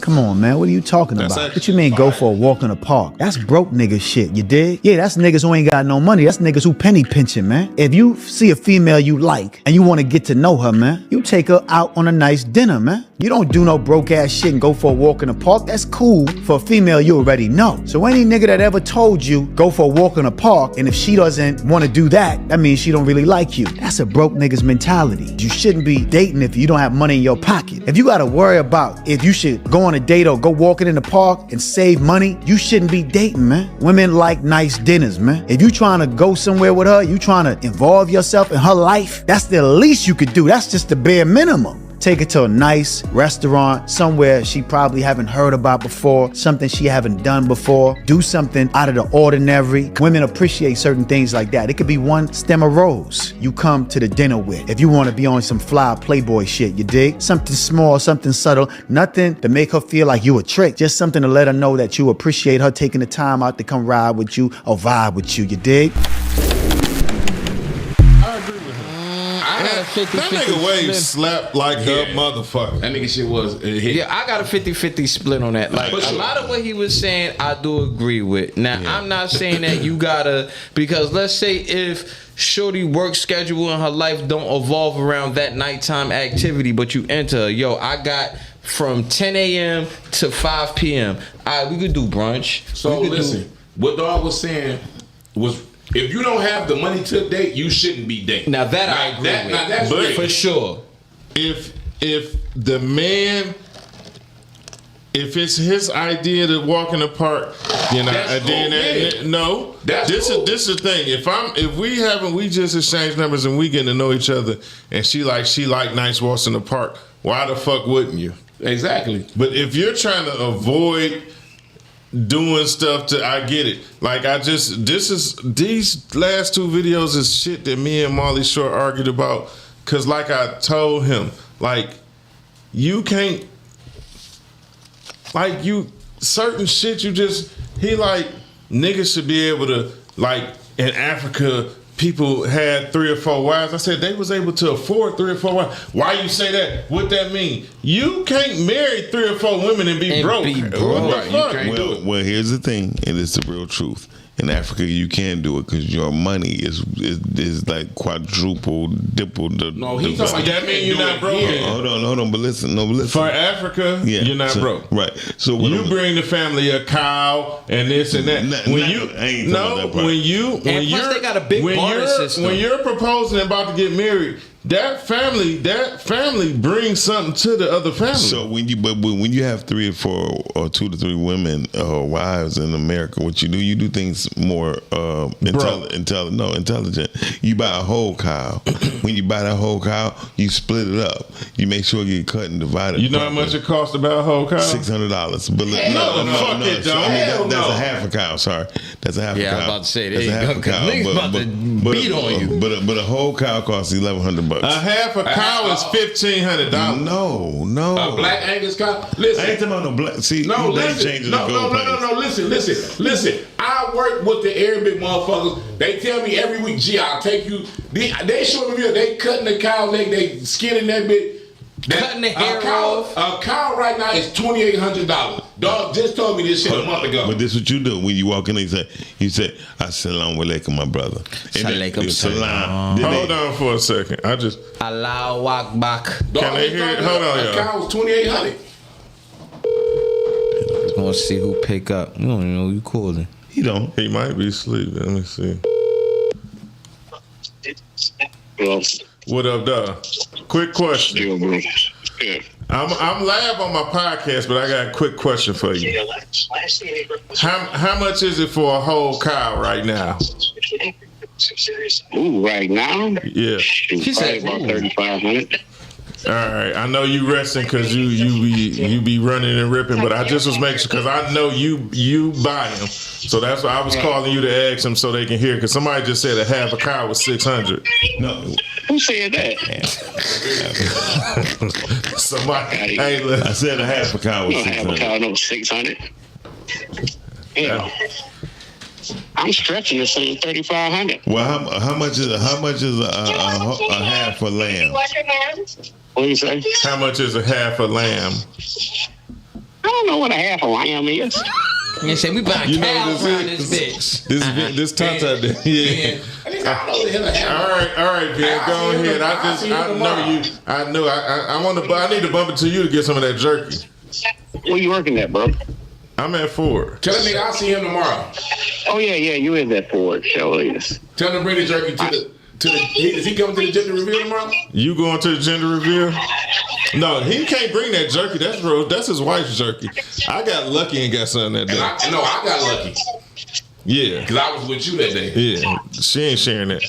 Come on, man. What are you talking about? What you mean go for a walk in the park? That's broke nigga shit, you dig? Yeah, that's niggas who ain't got no money. That's niggas who penny pinching, man. If you see a female you like and you want to get to know her, man, you take her out on a nice dinner, man. You don't do no broke ass shit and go for a walk in the park. That's cool for a female you already know. So any nigga that ever told you go for a walk in the park, and if she doesn't want to do that, that means she don't really like you. That's a broke nigga's mentality. You shouldn't be dating if you don't have money in your pocket. If you got to worry about if you should go on a date or go walking in the park and save money, you shouldn't be dating, man. Women like nice dinners, man. If you trying to go somewhere with her, you trying to involve yourself in her life, that's the least you could do. That's just the bare minimum. Take her to a nice restaurant, somewhere she probably haven't heard about before, something she haven't done before. Do something out of the ordinary. Women appreciate certain things like that. It could be one stem of rose you come to the dinner with. If you want to be on some fly Playboy shit, you dig? Something small, something subtle, nothing to make her feel like you a trick. Just something to let her know that you appreciate her taking the time out to come ride with you or vibe with you, you dig? That nigga Wave slapped like a motherfucker. That nigga shit was hit. Yeah, I got a 50-50 split on that. Like a lot of what he was saying, I do agree with. Now, I'm not saying that you gotta, because let's say if shorty work schedule in her life don't evolve around that nighttime activity, but you enter, I got from 10 a.m. to 5 p.m. We could do brunch. So listen, what Dog was saying was, if you don't have the money to date, you shouldn't be dating. Now that I agree with. Now that's but for sure. If the man, if it's his idea to walk in the park, no. This is the thing. If we just exchange numbers and we getting to know each other, and she like nice walks in the park, why the fuck wouldn't you? Exactly. But if you're trying to avoid doing stuff I get it. Like these last two videos is shit that me and Marley Short argued about. Cause like I told him, like you can't, like certain shit he like niggas should be able to, like in Africa, people had 3 or 4 wives. I said they was able to afford 3 or 4 wives. Why you say that? What that mean? You can't marry 3 or 4 women and be broke. Well, here's the thing, and it's the real truth. In Africa, you can do it because your money is like quadruple, dipple. No, he talking. That mean you're not broke. Hold on. But listen. For Africa, you're not broke. Right. So you bring the family a cow and this and that. They got a big barter system. When you're proposing and about to get married, that family brings something to the other family. So when you have 3 or 4 or 2 to 3 women wives in America, what you do things more intelligent. You buy a whole cow. When you buy that whole cow, you split it up. You make sure you cut and divide it. You know how much it costs to buy a whole cow? $600. But that's a half a cow. Sorry, that's a half a cow. Yeah, I was about to say that's a half a cow. Niggas about to beat on you. But a whole cow costs $1,100. A half a cow is $1,500. No. A black Angus cow. Listen, I ain't talking about no black. See, no, listen. No. Listen. I work with the Arabic motherfuckers. They tell me every week, I'll take you. They show me they cutting the cow leg, they skinning that bit. Cutting the hair off. A cow right now is $2,800. Dog just told me this shit a month ago. But this is what you do when you walk in and you say, Assalamu alaikum, my brother. Salam. Hold on for a second. Allahu Akbar. Can they hear it? Hold on, y'all. A cow was $2,800. Just want to see who pick up. You don't even know who you calling. He don't. He might be asleep. Let me see. What up, dog? Quick question. I'm live on my podcast, but I got a quick question for you. How much is it for a whole cow right now? Ooh, right now? Yeah. She said about $3,500. All right, I know you resting because you be running and ripping, but I just was making sure because I know you buy them, so that's why I was calling you to ask them so they can hear. Because somebody just said a half a cow was 600. No, who said that? Somebody. Hey, look, I said a half a cow was 600. Half a cow no 600. Yeah. I'm stretching to say 3,500. Well, how much is a half a lamb? What do you say? How much is a half a lamb? I don't know what a half a lamb is. You say we buying cows around this bitch. This Tata did. Yeah. All right, Ben, go ahead. I need to bump into you to get some of that jerky. Where you working at, bro? I'm at Ford. Tell that nigga I'll see him tomorrow. Oh yeah, you in that Ford show, yes. Tell him to bring the jerky to the. Is he coming to the gender reveal tomorrow? You going to the gender reveal? No, he can't bring that jerky. That's his wife's jerky. I got lucky and got something that day. I got lucky. Yeah, because I was with you that day. Yeah, she ain't sharing that.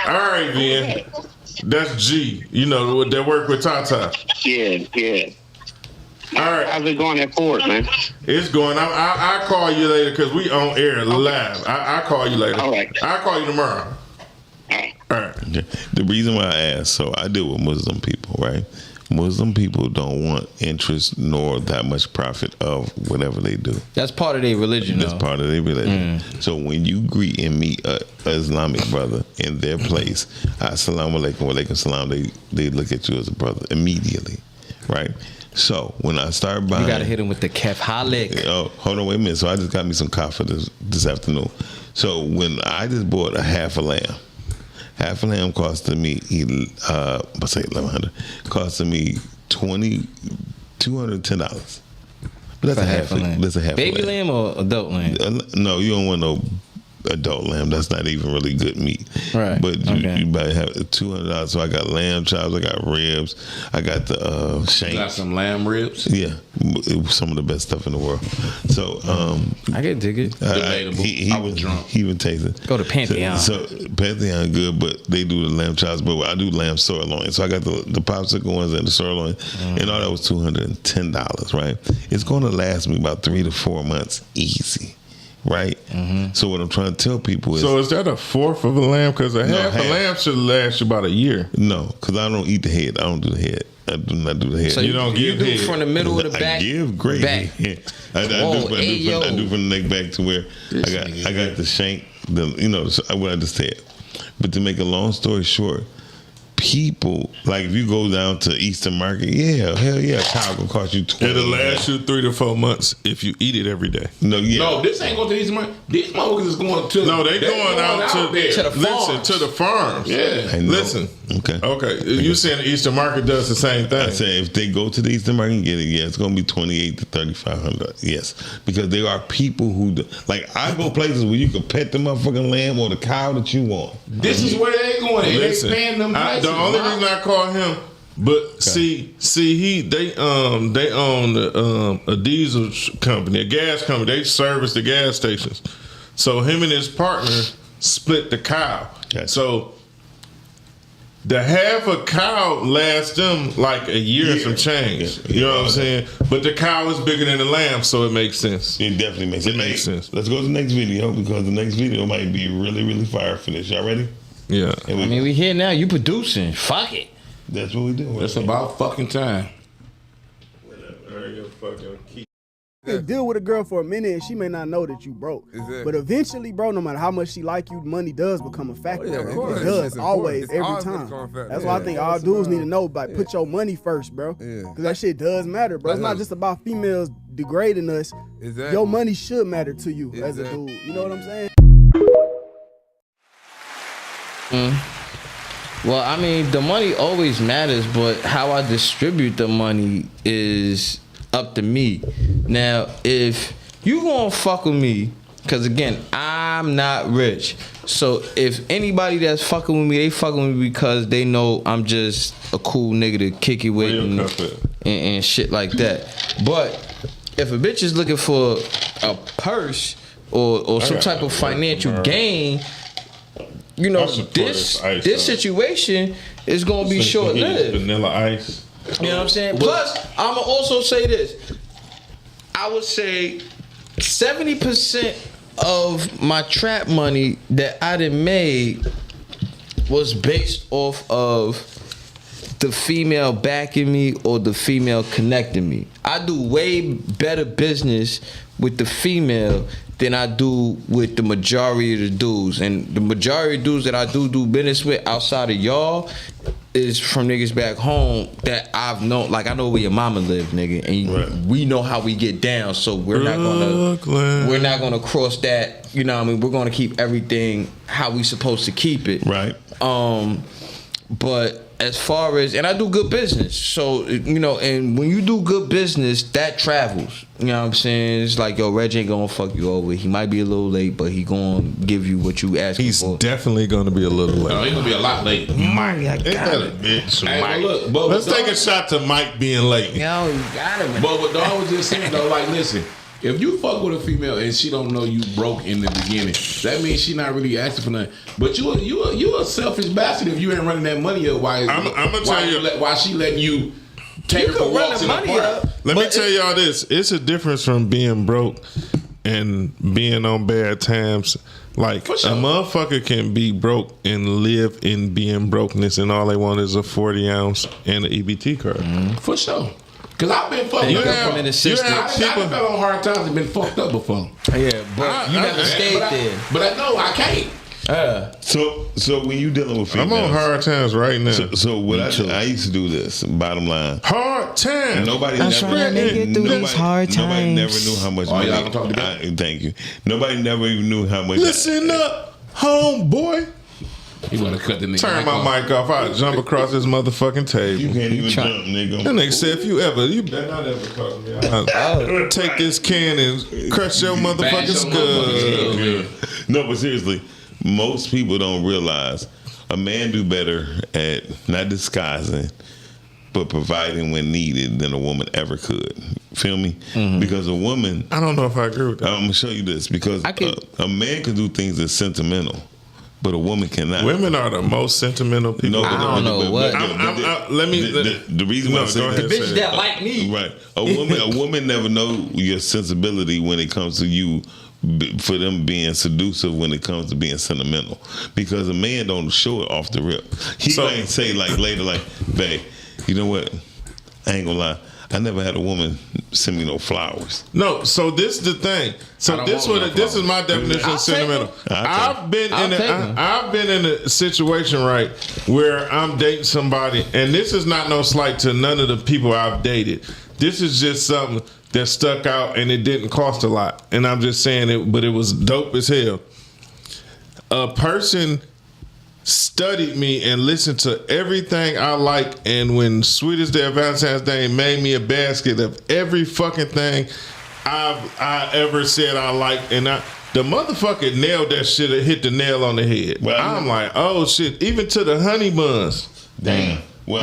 All right, Ben. That's G. You know that work with Tata. Yeah. All right. How's it going at Ford, man? It's going. I'll call you later because we on air live. I'll call you later. All right. I'll call you tomorrow. All right. The reason why I asked, so I deal with Muslim people, right? Muslim people don't want interest nor that much profit of whatever they do. That's part of their religion. That's part of their religion. So when you greet and meet an Islamic brother in their place, assalamu alaikum wa alaikum salam, they look at you as a brother immediately, right? So when I start buying, you gotta hit him with the kef halik. Oh, hold on, wait a minute. So I just got me some coffee this afternoon. So when I just bought a half a lamb costed me let's say $1,100. Costed me $210. But that's a half a lamb. That's a half baby a lamb. Lamb or adult lamb? No, you don't want no adult lamb. That's not even really good meat. Right. But you might have $200. So I got lamb chops, I got ribs, I got the shank. You got some lamb ribs? Yeah. It was some of the best stuff in the world. So I can dig it. Debatable. I was drunk. He even tasted. Go to Pantheon. So Pantheon good, but they do the lamb chops, but I do lamb sirloin. So I got the popsicle ones and the sirloin, and all that was $210, right? It's gonna last me about 3 to 4 months easy. Right? So what I'm trying to tell people is... So is that a fourth of a lamb? Because half a lamb should last you about a year. No, because I don't eat the head. I don't do the head. I do not do the head. So you don't give head? From the middle of the back? I give great back. head. I do from the neck back to where I got the shank, what I just said. But to make a long story short, people, like if you go down to Eastern Market, hell yeah, a cow will cost you $20. It'll last you 3 to 4 months if you eat it every day. No, this ain't going to Eastern Market. These motherfuckers is going to. No, they going out to the farms. To the farms. Yeah. Listen. Okay. You saying the Eastern Market does the same thing? I say if they go to the Eastern Market and get it, it's going to be $2,800 to $3,500. Yes, because there are people who I go places where you can pet the motherfucking lamb or the cow that you want. This is where they going. Listen, they paying them prices. The only reason I call him, but see, they own a diesel company, a gas company. They service the gas stations. So him and his partner split the cow. Okay. So the half a cow lasts them like a year and some change. You know what I'm saying? But the cow is bigger than the lamb, so it makes sense. It definitely makes sense. It makes sense. Let's go to the next video because the next video might be really, really fire for this. Y'all ready? Yeah. We here now. You producing. Fuck it. That's what we do. It's about fucking time. You can deal with a girl for a minute and she may not know that you broke. Exactly. But eventually, bro, no matter how much she like you, money does become a factor. Oh, yeah, bro. of course. It does, It's always, it's every always time. become a factor. That's why I think all dudes need to know, put your money first, bro. Because that shit does matter, bro. It's not just about females degrading us. Exactly. Your money should matter to you as a dude. You know what I'm saying? Well, I mean, the money always matters, but how I distribute the money is up to me. Now, if you gonna fuck with me, because again, I'm not rich. So if anybody that's fucking with me, they fucking with me because they know I'm just a cool nigga to kick it with and shit like that. But if a bitch is looking for a purse or some type of financial gain, you know, this situation is gonna be short lived. Vanilla Ice. You know what I'm saying? Plus, I'ma also say this. I would say 70% of my trap money that I done made was based off of the female backing me or the female connecting me. I do way better business with the female than I do with the majority of the dudes. And the majority of dudes that I do business with outside of y'all is from niggas back home that I've known. Like, I know where your mama live, nigga, and we know how we get down. So we're not gonna cross that. You know what I mean? We're gonna keep everything how we supposed to keep it. Right. But as far as, and I do good business, so, you know, and when you do good business, that travels. You know what I'm saying? It's like, yo, Reg ain't gonna fuck you over. He might be a little late, but he gonna give you what you ask for. He's definitely gonna be a little late. No, he's gonna be a lot late. Mike, I got it. Bitch, Hey, Mike. but Let's take a shot to Mike being late. Yo, you got him. But what Dog was just saying though, like, listen, if you fuck with a female and she don't know you broke in the beginning, that means she not really asking for nothing. But you a selfish bastard if you ain't running that money up. Why she letting you take her for walks in the park? Let me tell y'all this: it's a difference from being broke and being on bad times. Like, a motherfucker can be broke and live in being brokenness, and all they want is a 40 ounce and an EBT card. For sure. Cause I've been fucked up. I fell on hard times and been fucked up before. Yeah, but you never stayed there. But I know I can't. So when you dealing with females, I'm on hard times right now. So what I used to do this. Bottom line, hard times. Nobody never knew how much money. Thank you. Nobody never even knew how much. Listen up, homeboy. You want to cut the nigga? Turn my mic off. I'll jump across this motherfucking table. You can't even jump, nigga. That nigga said, you better not ever talk to me. I'll take this can and crush your motherfucking skull. No, but seriously, most people don't realize a man do better at not disguising, but providing when needed than a woman ever could. Feel me? Mm-hmm. Because a woman, I don't know if I agree with that. I'm gonna show you this because a man can do things that's sentimental, but a woman cannot. Women are the most sentimental people. I don't know what. The reason why I say that, the bitch that like me, right? A woman never know your sensibility when it comes to you. For them being seductive when it comes to being sentimental, because a man don't show it off the rip. He might say like later, like, babe, you know what? I ain't gonna lie. I never had a woman send me no flowers. No, so this is the thing. So this is my definition of sentimental. I've been in a situation, right, where I'm dating somebody, and this is not no slight to none of the people I've dated. This is just something that stuck out, and it didn't cost a lot. And I'm just saying it, but it was dope as hell. A person studied me and listened to everything I like, and when Sweetest Day of Valentine's Day made me a basket of every fucking thing I ever said I liked, and the motherfucker nailed that shit and hit the nail on the head. Well, I'm like, oh shit, even to the honey buns. Damn. Well,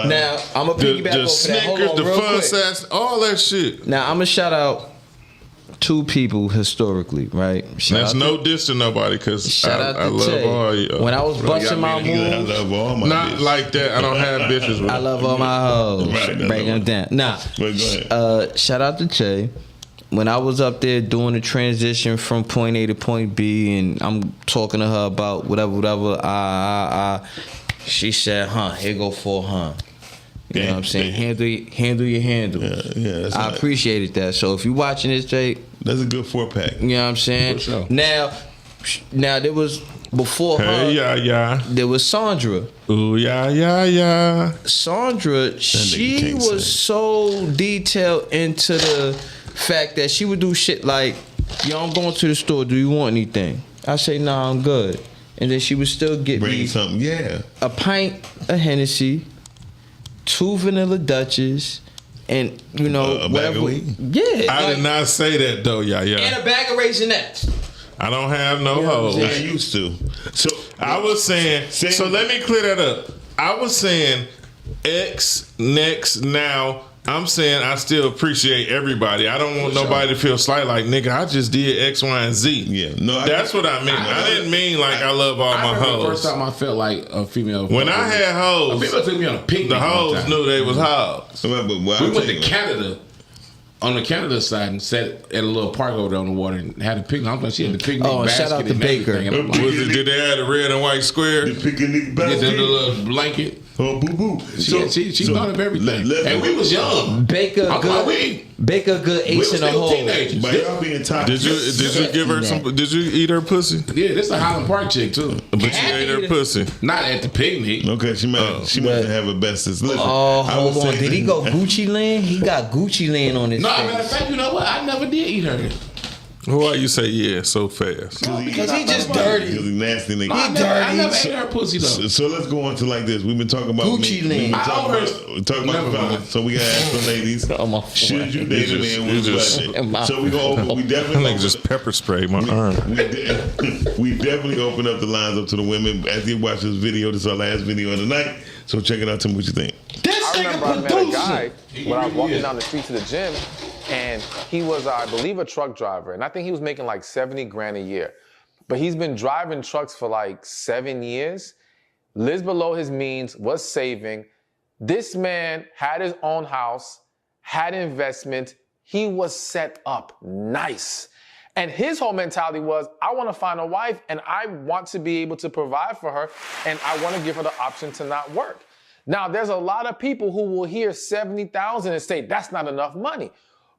now I'm gonna piggyback the off Snickers, that. Hold on, the real Fun quick. Sacks, all that shit. Now I'm gonna shout out two people historically, right? That's no diss to nobody, because I love all you. When I was busting my moves, I love all my not bitches. Like that. I don't have bitches with I love all my hoes. Right, Break them down. Nah, But go ahead. shout out to Che. When I was up there doing the transition from point A to point B, and I'm talking to her about whatever, she said, here go for You know what I'm saying? Handle your handle. Yeah, I appreciated that. So if you watching this, Jay, that's a good 4-pack. You know what I'm saying? For sure. Now there was before her. There was Sandra. Ooh, yeah. Sandra, she was so detailed into the fact that she would do shit like, yo, I'm going to the store. Do you want anything? I say, nah, I'm good. And then she would still get me something. Yeah, a pint of Hennessy, 2 vanilla Dutches, and a whatever. bag of weed? Yeah, I did not say that though, yeah. And a bag of Raisinets. I don't have no hoes. I used to. So I was saying. So let me clear that up. I was saying X next now I'm saying I still appreciate everybody. I don't want nobody to feel slight like, nigga, I just did X, Y, and Z. Yeah, no, that's what I mean. I didn't mean like I love all my hoes. The first time I felt like a female. When I had hoes, a female took me on a picnic. The hoes knew they was hoes. We went to Canada. On the Canada side and sat at a little park over there on the water and had a picnic. I'm like, she had the picnic basket. Shout out to Baker. Did they have the red and white square? The picnic basket. Get the little blanket. Oh, boo boo. She thought of everything. And we was young. Baker good ace in a hole. But y'all being toxic. Did you give her some? Did you eat her pussy? Yeah, this is a Highland Park chick too. But you ate her pussy. Not at the picnic. Okay, she must have a bestest. Listen, hold on. Did he go Gucci Land? He got Gucci Land on his face. No, matter of fact, you know what? I never did eat her. Why you say yeah so fast? Because he just dirty. Because he nasty nigga. I never ate her pussy though. So let's go on to like this. We've been talking about Gucci Land. Talking about fellas. So we gotta ask the ladies. Should you date a man with a budget? So we go over. We definitely. I think just pepper spray my arm. We definitely open up the lines up to the women as you watch this video. This is our last video of the night. So check it out. Tell me what you think. I remember I met a guy when I was walking down the street to the gym, and he was, I believe, a truck driver. And I think he was making like 70 grand a year. But he's been driving trucks for like 7 years, lives below his means, was saving. This man had his own house, had investment. He was set up nice. And his whole mentality was, I want to find a wife and I want to be able to provide for her, and I want to give her the option to not work. Now, there's a lot of people who will hear 70,000 and say, that's not enough money.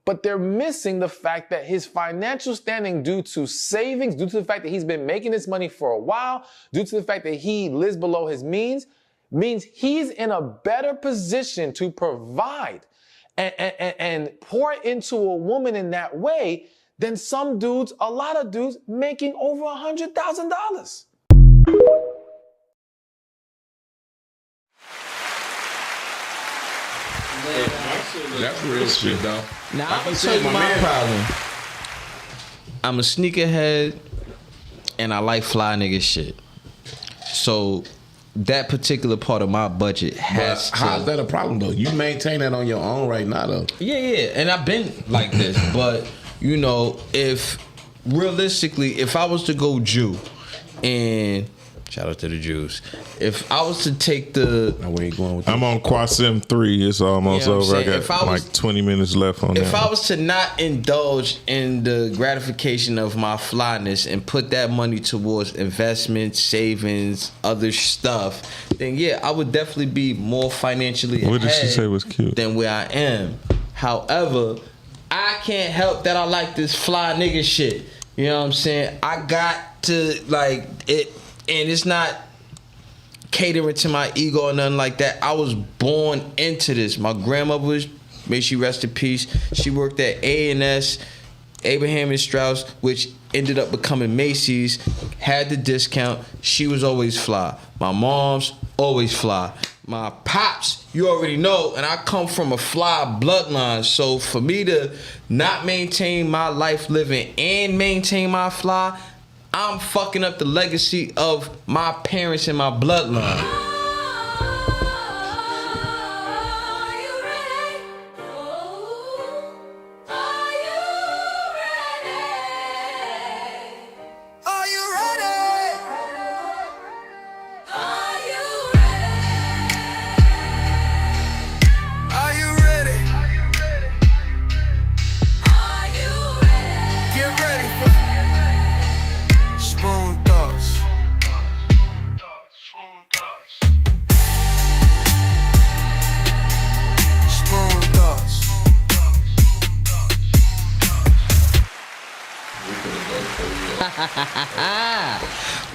But they're missing the fact that his financial standing, due to savings, due to the fact that he's been making this money for a while, due to the fact that he lives below his means he's in a better position to provide and pour into a woman in that way than some dudes, a lot of dudes making over $100,000. That's real shit, though. Now, I'm going to tell you my problem. I'm a sneakerhead, and I like fly nigga shit. So, that particular part of my budget has to... How's that a problem, though? You maintain that on your own right now, though. Yeah. And I've been like this. But, you know, if I was to go Jew, and... Shout out to the Jews. If I was to take the... Where you going with I'm on Qasim 3. It's almost over. I got like 20 minutes left on that. If I was to not indulge in the gratification of my flyness and put that money towards investments, savings, other stuff, then yeah, I would definitely be more financially ahead. What did she say was cute? Than where I am. However, I can't help that I like this fly nigga shit. You know what I'm saying? I got to like it. And it's not catering to my ego or nothing like that. I was born into this. My grandmother was, may she rest in peace, she worked at A&S, Abraham and Strauss, which ended up becoming Macy's, had the discount. She was always fly. My mom's always fly. My pops, you already know, and I come from a fly bloodline. So for me to not maintain my life living and maintain my fly, I'm fucking up the legacy of my parents and my bloodline.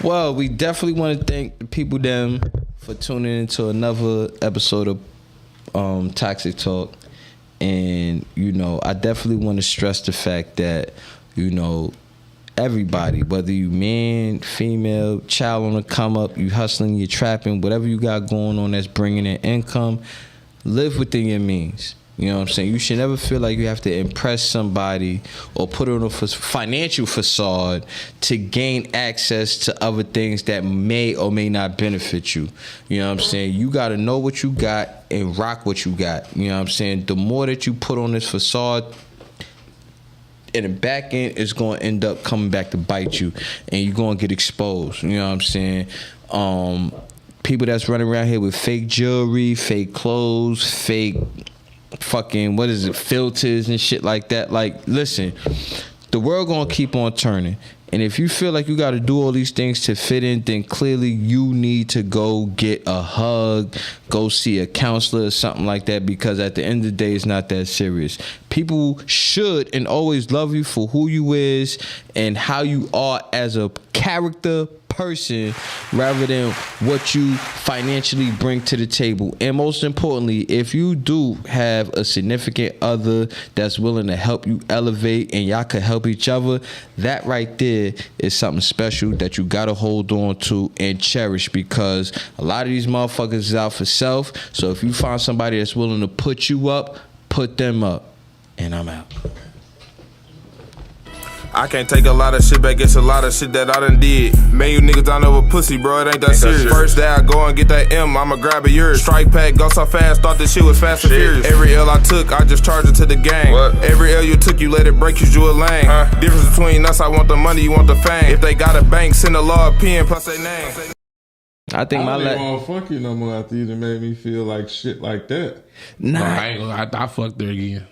Well, we definitely want to thank the people them for tuning into another episode of Toxic Talk. And, you know, I definitely want to stress the fact that, you know, everybody, whether you man, female, child on the come up, you hustling, you trapping, whatever you got going on that's bringing in income, live within your means. You know what I'm saying? You should never feel like you have to impress somebody or put on a financial facade to gain access to other things that may or may not benefit you. You know what I'm saying? You got to know what you got and rock what you got. You know what I'm saying? The more that you put on this facade, in the back end, it's going to end up coming back to bite you, and you're going to get exposed. You know what I'm saying? People that's running around here with fake jewelry, fake clothes, fake fucking filters and shit like that. Like, listen, the world gonna keep on turning, and if you feel like you got to do all these things to fit in, then clearly you need to go get a hug, go see a counselor or something like that, because at the end of the day, it's not that serious. People should and always love you for who you is and how you are as a character person, rather than what you financially bring to the table. And most importantly, if you do have a significant other that's willing to help you elevate and y'all could help each other, that right there is something special that you gotta hold on to and cherish, because a lot of these motherfuckers is out for self. So if you find somebody that's willing to put you up, put them up. And I'm out. I can't take a lot of shit back, it's a lot of shit that I done did. Man, you niggas down over pussy, bro, it ain't that serious. First day I go and get that M, I'ma grab a yours. Strike pack, go so fast, thought this shit was fast and furious. Every L I took, I just charged it to the gang. Every L you took, you let it break, you a lane. Difference between us, I want the money, you want the fame. If they got a bank, send a law pen plus their name. I think I don't even want to fuck you no more after you done made me feel like shit like that. Nah, I fucked her again.